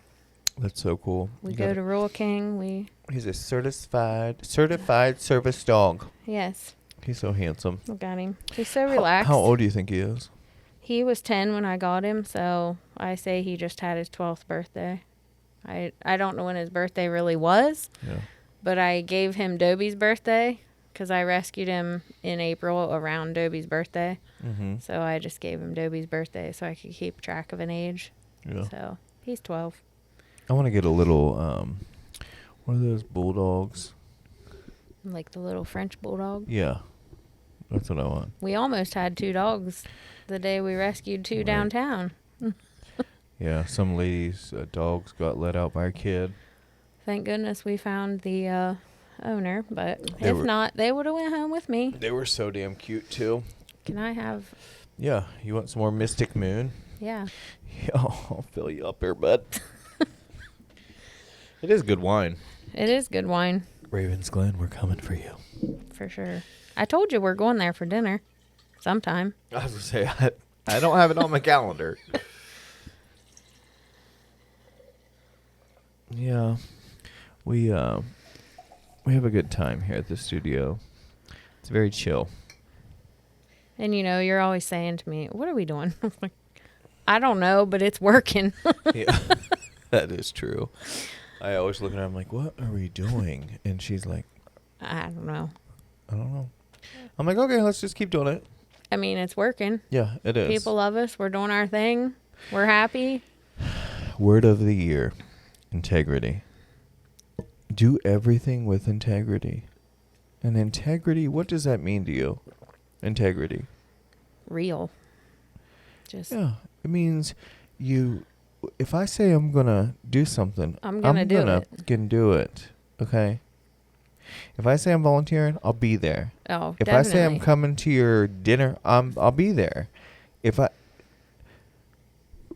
S1: That's so cool.
S2: We go to Rural King.
S1: He's a certified service dog.
S2: Yes.
S1: He's so handsome.
S2: Look at him. He's so relaxed.
S1: How old do you think he is?
S2: He was 10 when I got him, so I say he just had his 12th birthday. I don't know when his birthday really was, but I gave him Dobie's birthday because I rescued him in April around Dobie's birthday.
S1: Mm-hmm.
S2: So I just gave him Dobie's birthday so I could keep track of an age.
S1: Yeah.
S2: So he's 12.
S1: I want to get a little, what are those bulldogs?
S2: Like the little French bulldog?
S1: Yeah. That's what I want.
S2: We almost had 2 dogs the day we rescued 2 downtown.
S1: Yeah, some ladies' dogs got let out by a kid.
S2: Thank goodness we found the owner, but if not, they would have went home with me.
S1: They were so damn cute, too.
S2: Can I have...
S1: Yeah, you want some more Mystic Moon?
S2: Yeah.
S1: Yeah, I'll fill you up here, bud. It is good wine.
S2: It is good wine.
S1: Ravens Glen, we're coming for you.
S2: For sure. I told you we're going there for dinner sometime.
S1: I was going to say, I don't have it on my calendar. Yeah. We have a good time here at the studio. It's very chill.
S2: And, you know, you're always saying to me, what are we doing? I'm like, I don't know, but it's working.
S1: Yeah, that is true. I always look at her, I'm like, what are we doing? And she's like,
S2: I don't know.
S1: I don't know. I'm like, okay, let's just keep doing it.
S2: I mean, it's working.
S1: Yeah, it is.
S2: People love us. We're doing our thing. We're happy.
S1: Word of the year, integrity. Do everything with integrity. And integrity, what does that mean to you? Integrity.
S2: Real. Just.
S1: Yeah, it means if I say I'm going to do something,
S2: I'm going to do it.
S1: Can do it. Okay? If I say I'm volunteering, I'll be there.
S2: Oh,
S1: if
S2: definitely.
S1: I say I'm coming to your dinner, I'll be there.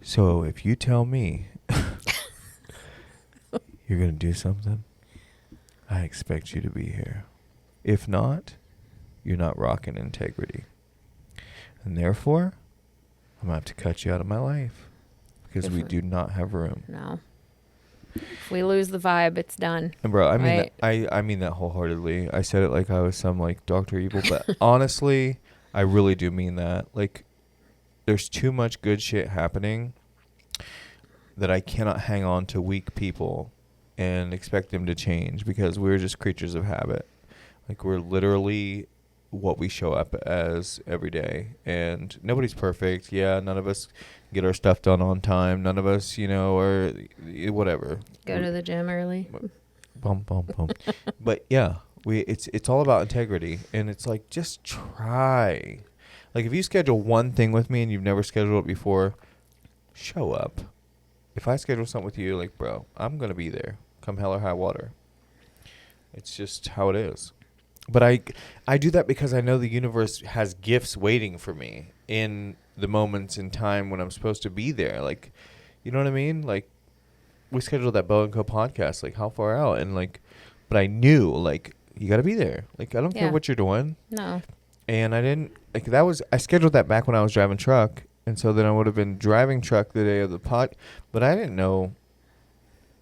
S1: So if you tell me you're going to do something, I expect you to be here. If not, you're not rocking integrity. And therefore, I'm going to have to cut you out of my life because we do not have room.
S2: No. If we lose the vibe, it's done.
S1: And bro, I mean,
S2: right?
S1: I mean that wholeheartedly. I said it like I was some like Dr. Evil, but honestly, I really do mean that. Like, there's too much good shit happening that I cannot hang on to weak people and expect them to change because we're just creatures of habit. Like, we're literally what we show up as every day, and nobody's perfect. Yeah, none of us get our stuff done on time. None of us, or whatever.
S2: Go to the gym early.
S1: Bum, bum, bum. But yeah, it's all about integrity, and it's like, just try. Like, if you schedule one thing with me and you've never scheduled it before, show up. If I schedule something with you, like, bro, I'm gonna be there, come hell or high water. It's just how it is. But I do that because I know the universe has gifts waiting for me in the moments in time when I'm supposed to be there. Like, you know what I mean? Like, we scheduled that Bo & Co podcast, like, how far out? And, like, but I knew, like, you got to be there. Like, I don't care what you're doing.
S2: No.
S1: And I didn't, like, I scheduled that back when I was driving truck. And so then I would have been driving truck the day of the pod. But I didn't know.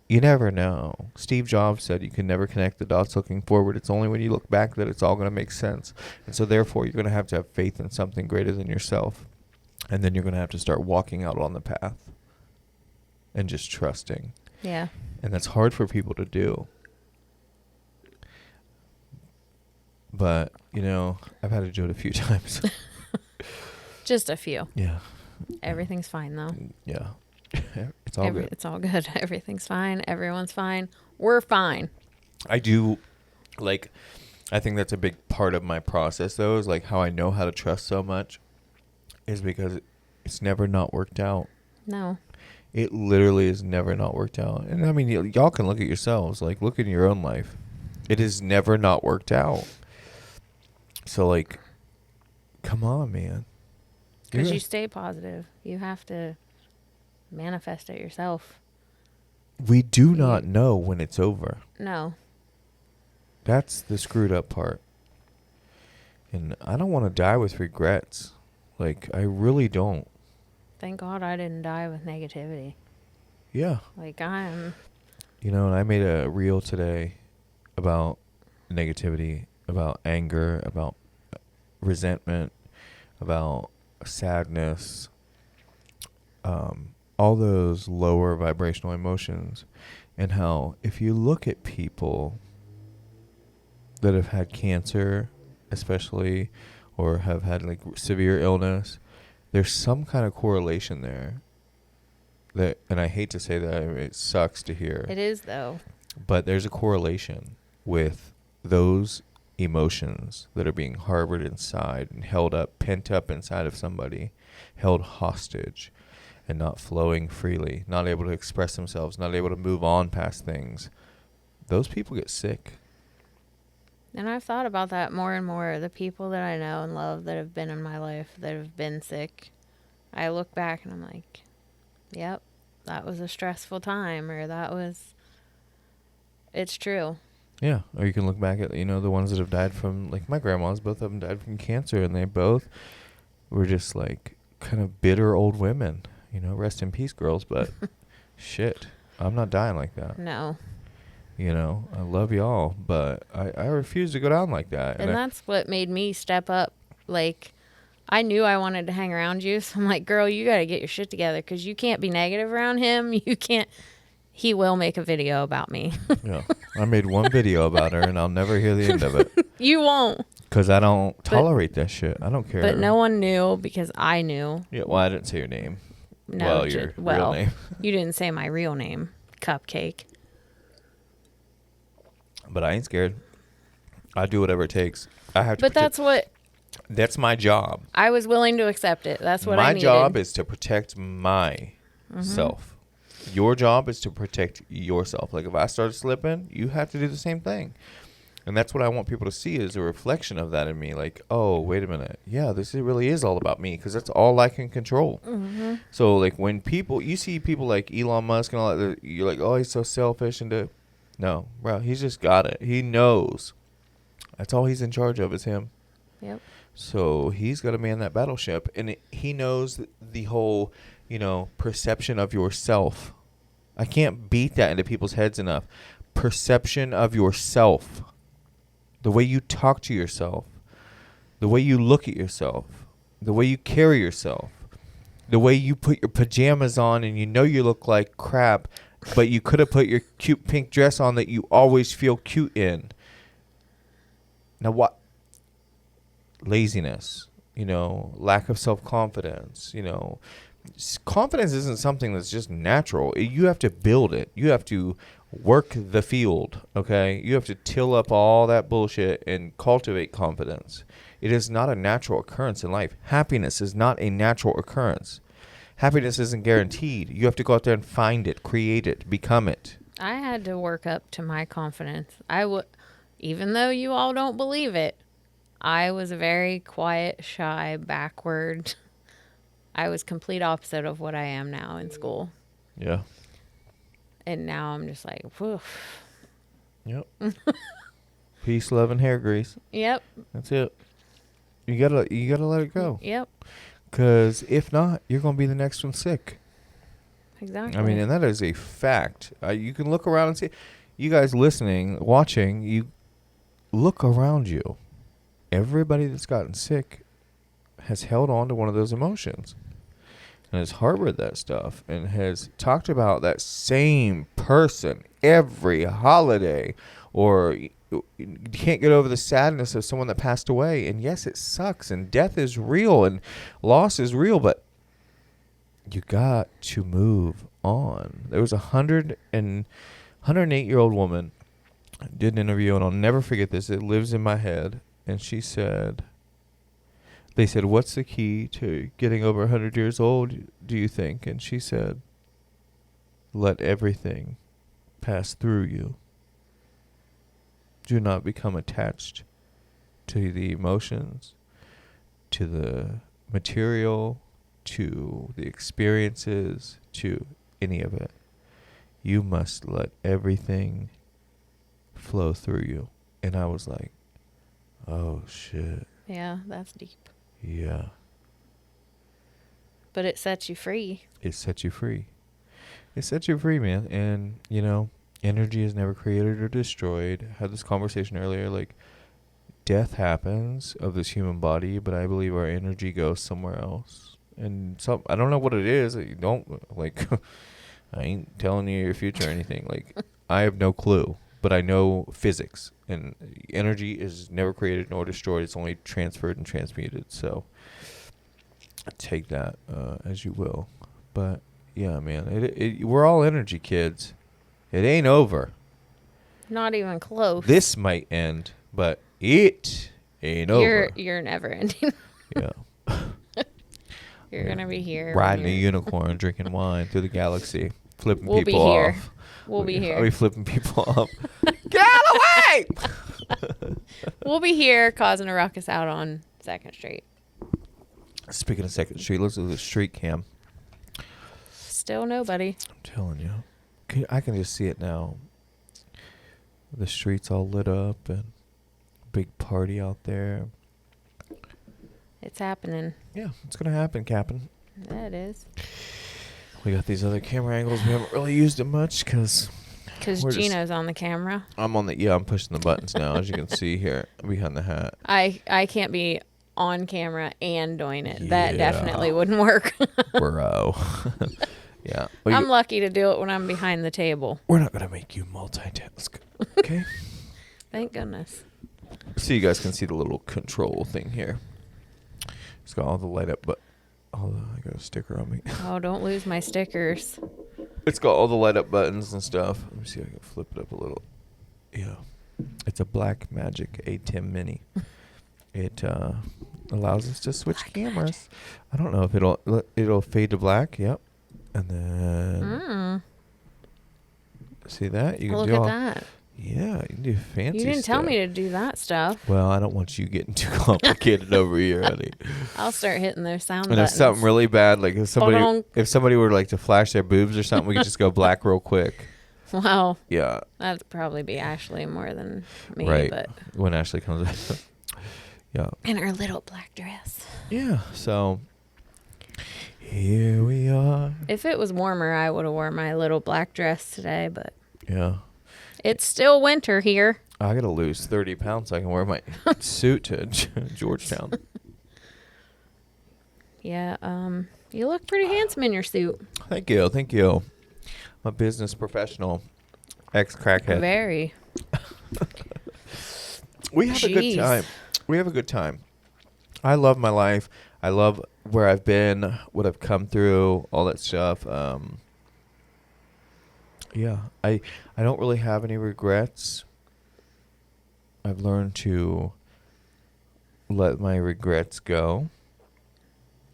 S1: You never know. Steve Jobs said you can never connect the dots looking forward. It's only when you look back that it's all going to make sense. And so therefore, you're going to have faith in something greater than yourself. And then you're going to have to start walking out on the path and just trusting. And that's hard for people to do. But, I've had to do it a few times.
S2: Just a few.
S1: Yeah.
S2: Everything's fine, though.
S1: Yeah. It's all good.
S2: It's all good. Everything's fine. Everyone's fine. We're fine.
S1: I do, I think that's a big part of my process, though, is, how I know how to trust so much is because it's never not worked out.
S2: No.
S1: It literally is never not worked out. And, I mean, y'all can look at yourselves. Look in your own life. It has never not worked out. So, come on, man.
S2: Because you stay positive. You have to manifest it yourself.
S1: We do not know when it's over.
S2: No.
S1: That's the screwed up part. And I don't want to die with regrets. I really don't.
S2: Thank God I didn't die with negativity.
S1: Yeah.
S2: I'm...
S1: And I made a reel today about negativity, about anger, about resentment, about sadness, all those lower vibrational emotions, and how if you look at people that have had cancer, especially, or have had severe illness, there's some kind of correlation there. That, and I hate to say that, it sucks to hear.
S2: It is, though.
S1: But there's a correlation with those emotions that are being harbored inside and held up, pent up inside of somebody, held hostage and not flowing freely, not able to express themselves, not able to move on past things. Those people get sick.
S2: And I've thought about that more and more. The people that I know and love that have been in my life that have been sick, I look back and I'm like, yep, that was a stressful time, or it's true.
S1: Yeah. Or you can look back at, the ones that have died from, my grandma's, both of them died from cancer, and they both were just kind of bitter old women. Rest in peace, girls, but shit, I'm not dying like that.
S2: No.
S1: I love y'all, but I refuse to go down like that.
S2: And that's what made me step up. I knew I wanted to hang around you, so I'm like, girl, you got to get your shit together, because you can't be negative around him. You can't. He will make a video about me.
S1: Yeah. I made one video about her, and I'll never hear the end of it.
S2: You won't.
S1: Because I don't tolerate that shit. I don't care.
S2: But no one knew, because I knew.
S1: Yeah, well, I didn't say your name.
S2: No,
S1: your real name.
S2: You didn't say my real name, Cupcake.
S1: But I ain't scared. I do whatever it takes. I have to.
S2: But
S1: that's my job.
S2: I was willing to accept it. That's what I needed.
S1: My job is to protect myself. Your job is to protect yourself. If I start slipping, you have to do the same thing. And that's what I want people to see, is a reflection of that in me. Oh, wait a minute. Yeah, this really is all about me, because that's all I can control. Mm-hmm. So, when you see people like Elon Musk and all that, you're like, oh, he's so selfish. No, bro, he's just got it. He knows. That's all he's in charge of is him.
S2: Yep.
S1: So he's got to man that battleship. And he knows the whole, perception of yourself. I can't beat that into people's heads enough. Perception of yourself. The way you talk to yourself. The way you look at yourself. The way you carry yourself. The way you put your pajamas on and you look like crap, but you could have put your cute pink dress on that you always feel cute in. Now what? Laziness, lack of self-confidence, Confidence isn't something that's just natural. You have to build it. You have to work the field, okay? You have to till up all that bullshit and cultivate confidence. It is not a natural occurrence in life. Happiness is not a natural occurrence. Happiness isn't guaranteed. You have to go out there and find it, create it, become it.
S2: I had to work up to my confidence. Even though you all don't believe it, I was very quiet, shy, backward. I was complete opposite of what I am now in school.
S1: Yeah.
S2: And now I'm just like, whew.
S1: Yep. Peace, love, and hair grease.
S2: Yep.
S1: That's it. You gotta let it go.
S2: Yep.
S1: Because if not, you're gonna be the next one sick.
S2: Exactly.
S1: I mean, and that is a fact. You can look around and see. You guys listening, watching, you look around you. Everybody that's gotten sick has held on to one of those emotions and has harbored that stuff and has talked about that same person every holiday or you can't get over the sadness of someone that passed away. And yes, it sucks, and death is real, and loss is real, but you got to move on. There was 108-year-old woman, I did an interview, and I'll never forget this. It lives in my head. And she said, they said, what's the key to getting over 100 years old, do you think? And she said, let everything pass through you. Do not become attached to the emotions, to the material, to the experiences, to any of it. You must let everything flow through you. And I was like, oh, shit.
S2: Yeah, that's deep.
S1: Yeah.
S2: But it sets you free.
S1: It sets you free. It sets you free, man. And, energy is never created or destroyed. I had this conversation earlier, like, death happens of this human body, but I believe our energy goes somewhere else. And I don't know what it is. You don't, like, I ain't telling you your future or anything. Like, I have no clue, but I know physics. And energy is never created nor destroyed. It's only transferred and transmuted. So take that as you will. But, yeah, man, we're all energy, kids. It ain't over.
S2: Not even close.
S1: This might end, but it ain't over.
S2: You're never ending.
S1: Yeah.
S2: You're going to be here.
S1: Riding a unicorn, drinking wine through the galaxy, flipping
S2: We'll
S1: people
S2: be here.
S1: off.
S2: We'll be here.
S1: I'll be flipping people off. Get out of the way!
S2: We'll be here causing a ruckus out on 2nd Street.
S1: Speaking of 2nd Street, let's do the street cam.
S2: Still nobody.
S1: I'm telling you. I can just see it now. The streets all lit up and big party out there.
S2: It's happening.
S1: Yeah, it's going to happen, Captain.
S2: Yeah, it is.
S1: We got these other camera angles. We haven't really used it much because
S2: Geno's on the camera.
S1: I'm pushing the buttons now, as you can see here behind the hat.
S2: I can't be on camera and doing it.
S1: Yeah.
S2: That definitely wouldn't work.
S1: Bro. Yeah. Well,
S2: I'm lucky to do it when I'm behind the table.
S1: we're not going to make you multitask. Okay?
S2: Thank goodness.
S1: So you guys can see the little control thing here. It's got all the light up, but I got a sticker on me.
S2: Oh, don't lose my stickers.
S1: It's got all the light up buttons and stuff. Let me see if I can flip it up a little. Yeah. It's a Blackmagic A10 Mini. It allows us to switch cameras. I don't know if it'll fade to black. Yep. And then see that? You can
S2: Look
S1: do
S2: at that.
S1: Yeah, you can do fancy
S2: You didn't tell
S1: stuff.
S2: me to do that stuff.
S1: Well, I don't want you getting too complicated over here, honey.
S2: I'll start hitting those sound
S1: And
S2: buttons.
S1: if something really bad, like if
S2: Ba-dunk.
S1: somebody were like to flash their boobs or something, we could just go black real quick.
S2: Wow.
S1: Yeah.
S2: That'd probably be Ashley more than me.
S1: Right.
S2: But
S1: When Ashley comes in. Yeah.
S2: in her little black dress.
S1: Yeah. So here we are.
S2: If it was warmer, I would have worn my little black dress today, but
S1: Yeah.
S2: it's still winter here.
S1: I gotta lose 30 pounds so I can wear my suit to Georgetown.
S2: Yeah, you look pretty handsome in your suit.
S1: Thank you. Thank you. I'm a business professional. Ex-crackhead.
S2: Very.
S1: We have a good
S2: Jeez.
S1: time. We have a good time. I love my life. I love where I've been, what I've come through, all that stuff. Yeah, I don't really have any regrets. I've learned to let my regrets go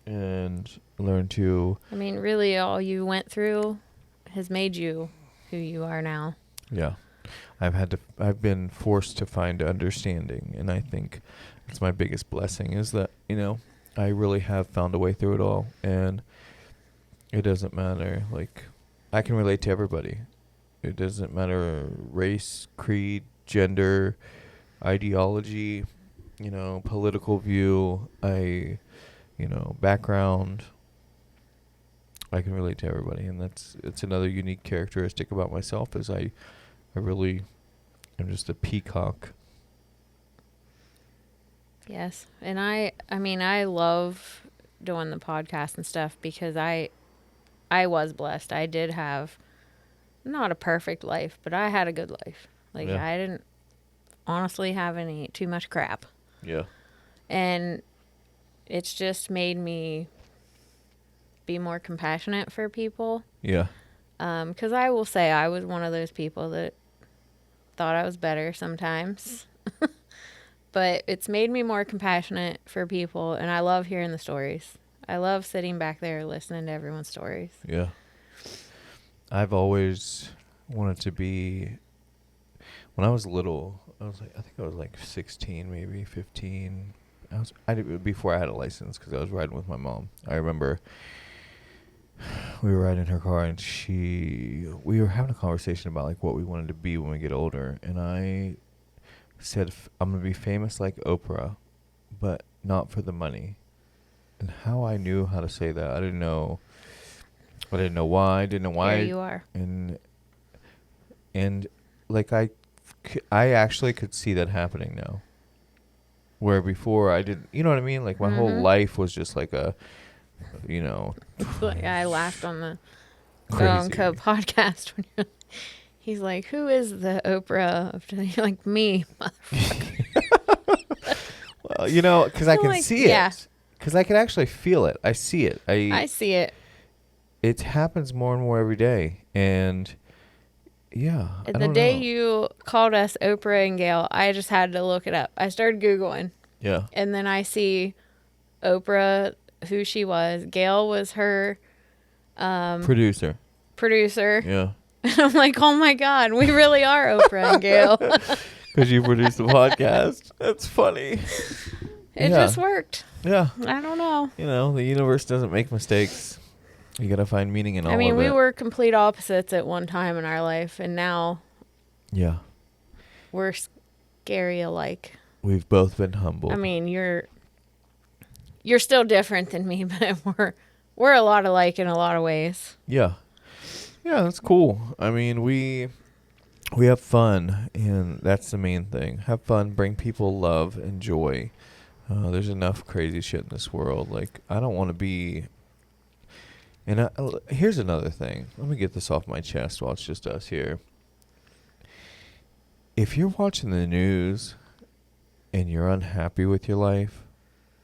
S1: and learn to,
S2: I mean, really, all you went through has made you who you are now.
S1: yeah. I've been forced to find understanding, and I think it's my biggest blessing is that, I really have found a way through it all, and it doesn't matter. Like, I can relate to everybody. It doesn't matter race, creed, gender, ideology, political view, background. I can relate to everybody, and it's another unique characteristic about myself is I really am just a peacock.
S2: Yes. And I mean, I love doing the podcast and stuff because I was blessed. I did have not a perfect life, but I had a good life. Like,
S1: Yeah.
S2: I didn't honestly haven't ate too much crap.
S1: Yeah.
S2: And it's just made me be more compassionate for people.
S1: Yeah.
S2: Because I will say I was one of those people that thought I was better sometimes. But it's made me more compassionate for people, and I love hearing the stories. I love sitting back there listening to everyone's stories.
S1: Yeah. I've always wanted to be, when I was little, I think I was like 16, maybe 15. Before I had a license, because I was riding with my mom. I remember we were riding in her car, and we were having a conversation about like what we wanted to be when we get older. And I said, I'm going to be famous like Oprah, but not for the money. And how I knew how to say that, I didn't know why.
S2: Here you are.
S1: And like I actually could see that happening now. Where before I didn't, you know what I mean? Like my whole life was just like a, you know.
S2: Like I laughed on the
S1: Crazy.
S2: Co podcast when he's like, "Who is the Oprah of today?" You're like, me, motherfucker.
S1: Well, you know, because I can
S2: like,
S1: see
S2: yeah.
S1: it. Because I can actually feel it. I see it.
S2: I see it.
S1: It happens more and more every day. And yeah.
S2: The day you called us Oprah and Gail, I just had to look it up. I started Googling.
S1: Yeah.
S2: And then I see Oprah, who she was. Gail was her
S1: Producer.
S2: Yeah.
S1: Yeah.
S2: And I'm like, oh my God, we really are Oprah and Gail.
S1: Because you produced the podcast. That's funny.
S2: It just worked.
S1: Yeah.
S2: I don't know.
S1: You know, the universe doesn't make mistakes. You got to find meaning in all of it.
S2: I mean, we were complete opposites at one time in our life, and now we're scary alike.
S1: We've both been humbled.
S2: I mean, you're still different than me, but we're a lot alike in a lot of ways.
S1: Yeah. Yeah, that's cool. I mean, we have fun, and that's the main thing. Have fun, bring people love and joy. There's enough crazy shit in this world. Like, I don't want to be... And here's another thing. Let me get this off my chest while it's just us here. If you're watching the news and you're unhappy with your life,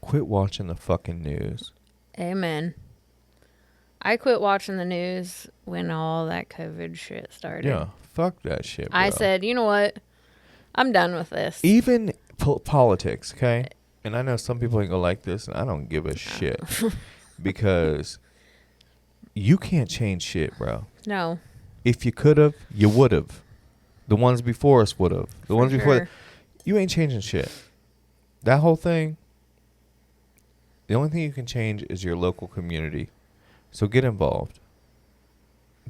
S1: quit watching the fucking news.
S2: Amen. I quit watching the news when all that COVID shit started.
S1: Yeah, fuck that shit, bro.
S2: I said, you know what? I'm done with this.
S1: Even politics, okay? And I know some people ain't gonna like this, and I don't give a shit. Because you can't change shit, bro.
S2: No.
S1: If you could have, you would have. The ones before us would have. The ones before...
S2: Sure.
S1: You ain't changing shit. That whole thing, the only thing you can change is your local community. So get involved.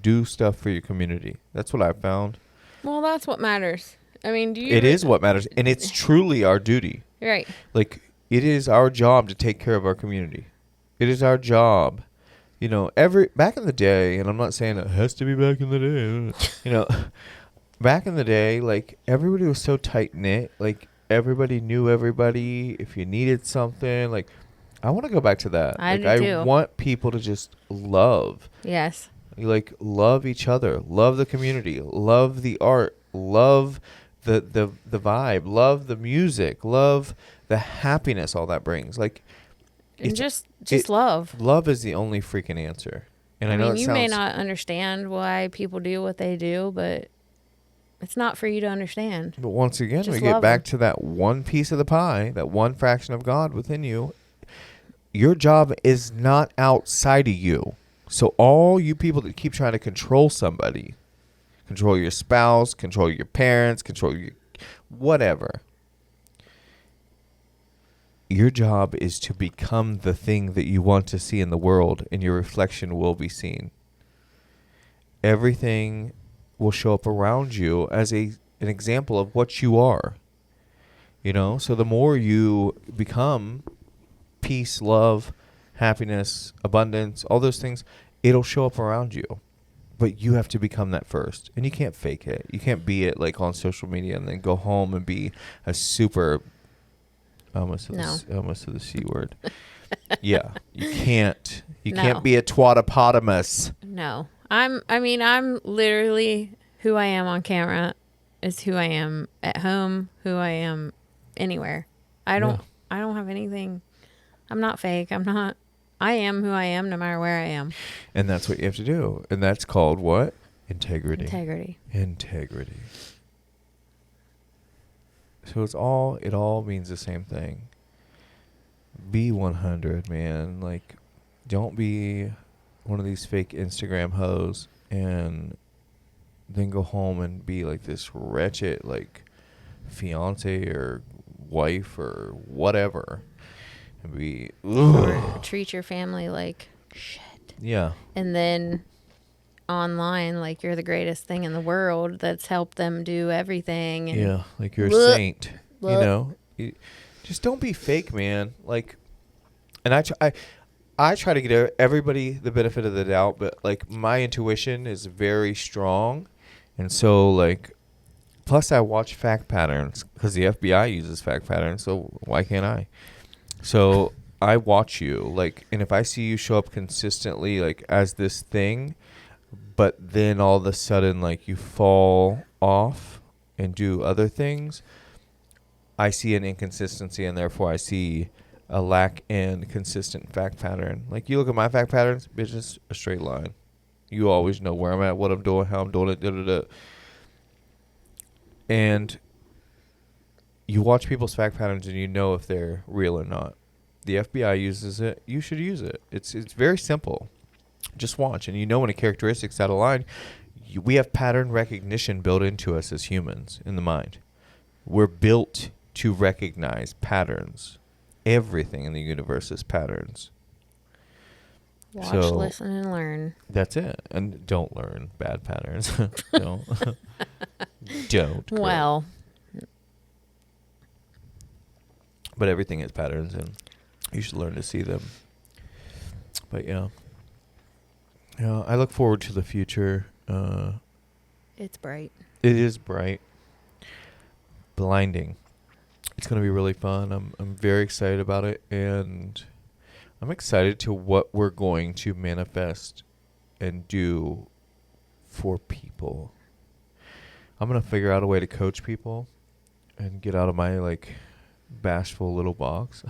S1: Do stuff for your community. That's what I found.
S2: Well, that's what matters. I mean,
S1: It is what matters. And it's truly our duty.
S2: Right.
S1: Like, it is our job to take care of our community. It is our job. You know, back in the day, and I'm not saying it has to be back in the day. You know, back in the day, like, everybody was so tight-knit. Like, everybody knew everybody. If you needed something, like... I want to go back to that.
S2: I do
S1: I
S2: too.
S1: want people to just love.
S2: Yes.
S1: Like, love each other. Love the community. Love the art. Love the vibe. Love the music. Love the happiness all that brings. Like,
S2: And just love.
S1: Love is the only freaking answer. And I know
S2: mean, you may not understand why people do what they do, but it's not for you to understand.
S1: But once again,
S2: Just
S1: we get
S2: love
S1: back
S2: them.
S1: to that one piece of the pie, that one fraction of God within you. Your job is not outside of you. So all you people that keep trying to control somebody, control your spouse, control your parents, control your whatever. Your job is to become the thing that you want to see in the world, and your reflection will be seen. Everything will show up around you as an example of what you are. You know, so the more you become peace, love, happiness, abundance, all those things, it'll show up around you. But you have to become that first. And you can't fake it. You can't be it like on social media and then go home and be a super... I almost said the C word. Yeah. You can't. You can't be a twatopotamus.
S2: No. I'm literally who I am on camera, is who I am at home, who I am anywhere. I don't have anything. I'm not fake. I am who I am no matter where I am.
S1: And that's what you have to do. And that's called what? Integrity.
S2: Integrity.
S1: So it all means the same thing. Be 100, man. Like, don't be one of these fake Instagram hoes and then go home and be like this wretched, like, fiance or wife or whatever. And be,
S2: or treat your family like shit.
S1: Yeah.
S2: And then online, like you're the greatest thing in the world that's helped them do everything. And
S1: yeah, like you're a saint. You know? Just don't be fake, man. Like, and I try to give everybody the benefit of the doubt, but, like, my intuition is very strong. And so, like, plus I watch fact patterns because the FBI uses fact patterns, so why can't I? So I watch you, like, and if I see you show up consistently, like, as this thing, but then all of a sudden, like, you fall off and do other things, I see an inconsistency, and therefore I see a lack in consistent fact pattern. Like, you look at my fact patterns, it's just a straight line. You always know where I'm at, what I'm doing, how I'm doing it, da-da-da. And you watch people's fact patterns and you know if they're real or not. The FBI uses it. You should use it. It's very simple. Just watch, and you know when a characteristic's out of line. We have pattern recognition built into us as humans in the mind. We're built to recognize patterns. Everything in the universe is patterns.
S2: Watch, listen, and learn.
S1: That's it. And don't learn bad patterns. Don't. Don't.
S2: Well.
S1: But everything is patterns, and you should learn to see them. But, yeah. Yeah, I look forward to the future.
S2: It's bright.
S1: It is bright. Blinding. It's going to be really fun. I'm very excited about it, and I'm excited to what we're going to manifest and do for people. I'm going to figure out a way to coach people and get out of my, like, bashful little box.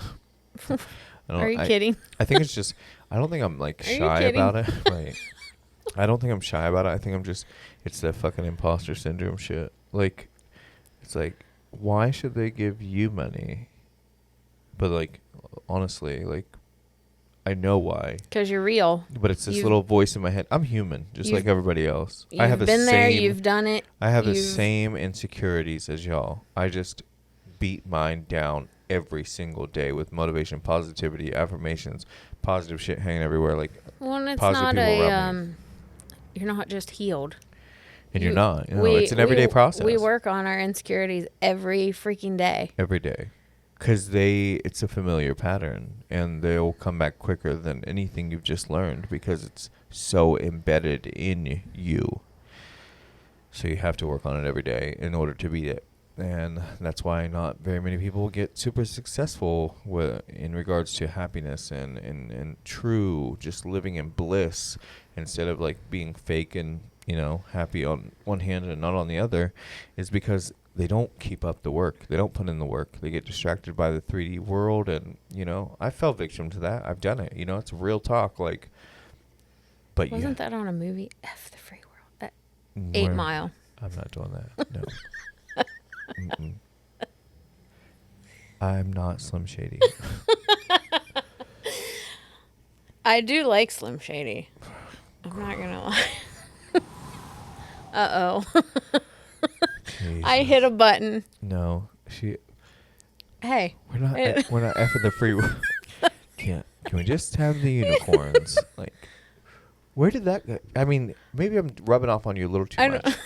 S2: Are you kidding?
S1: I think it's just, I don't think I'm, like, shy about it. Right. I don't think I'm shy about it. I think it's that fucking imposter syndrome shit. Like, it's like, why should they give you money? But, like, honestly, like, I know why.
S2: Because you're real.
S1: But it's this little voice in my head. I'm human, just like everybody else. I have
S2: been there. You've done it.
S1: I have the same insecurities as y'all. I just beat mine down every single day with motivation, positivity, affirmations, positive shit hanging everywhere. Like,
S2: well, it's not you're not just healed.
S1: And you're not. You know, it's an everyday process.
S2: We work on our insecurities every freaking day.
S1: Every day. Because it's a familiar pattern, and they'll come back quicker than anything you've just learned because it's so embedded in you. So you have to work on it every day in order to beat it. And that's why not very many people get super successful in regards to happiness and true, just living in bliss instead of, like, being fake and, you know, happy on one hand and not on the other, is because they don't keep up the work. They don't put in the work. They get distracted by the 3D world, and, you know, I fell victim to that. I've done it. You know, it's real talk. Like, but
S2: wasn't that on a movie? F the free world. 8 Mile.
S1: I'm not doing that. No. I'm not Slim Shady.
S2: I do like Slim Shady. I'm not gonna lie. Uh-oh. I hit a button.
S1: No,
S2: Hey.
S1: We're not effing the free world. Can we just have the unicorns? Like, where did that go? I mean, maybe I'm rubbing off on you a little too much.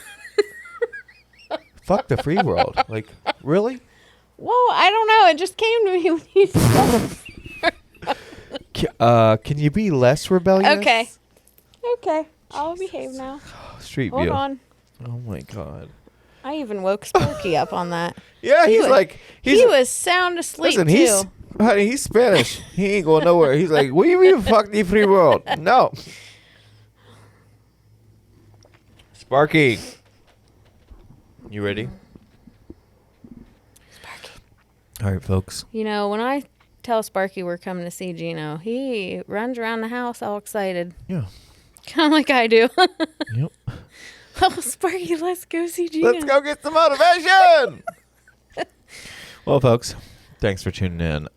S1: Fuck the free world. Like, really?
S2: Whoa, I don't know. It just came to me when you said
S1: can you be less rebellious?
S2: Okay. I'll behave now.
S1: Street
S2: Hold
S1: view.
S2: on.
S1: Oh, my God.
S2: I even woke Sparky up on that.
S1: Yeah, he
S2: was sound asleep,
S1: listen,
S2: too.
S1: He's Spanish. He ain't going nowhere. He's like, what do you mean fuck the free world? No. You ready?
S2: Sparky.
S1: All right, folks.
S2: You know, when I tell Sparky we're coming to see Geno, he runs around the house all excited.
S1: Yeah.
S2: Kind of like I do.
S1: Yep.
S2: Oh, Sparky, let's go see Geno.
S1: Let's go get some motivation. Well, folks, thanks for tuning in.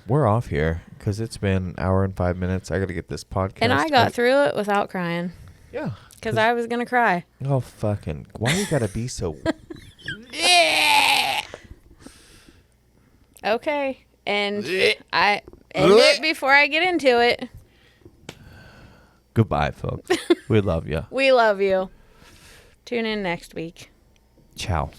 S1: We're off here because it's been an hour and 5 minutes. I got to get this podcast.
S2: And I got through it without crying.
S1: Yeah.
S2: Because I was going to cry.
S1: Oh, fucking. Why you got to be so...
S2: Okay. And I end it before I get into it.
S1: Goodbye, folks. We love you.
S2: We love you. Tune in next week.
S1: Ciao.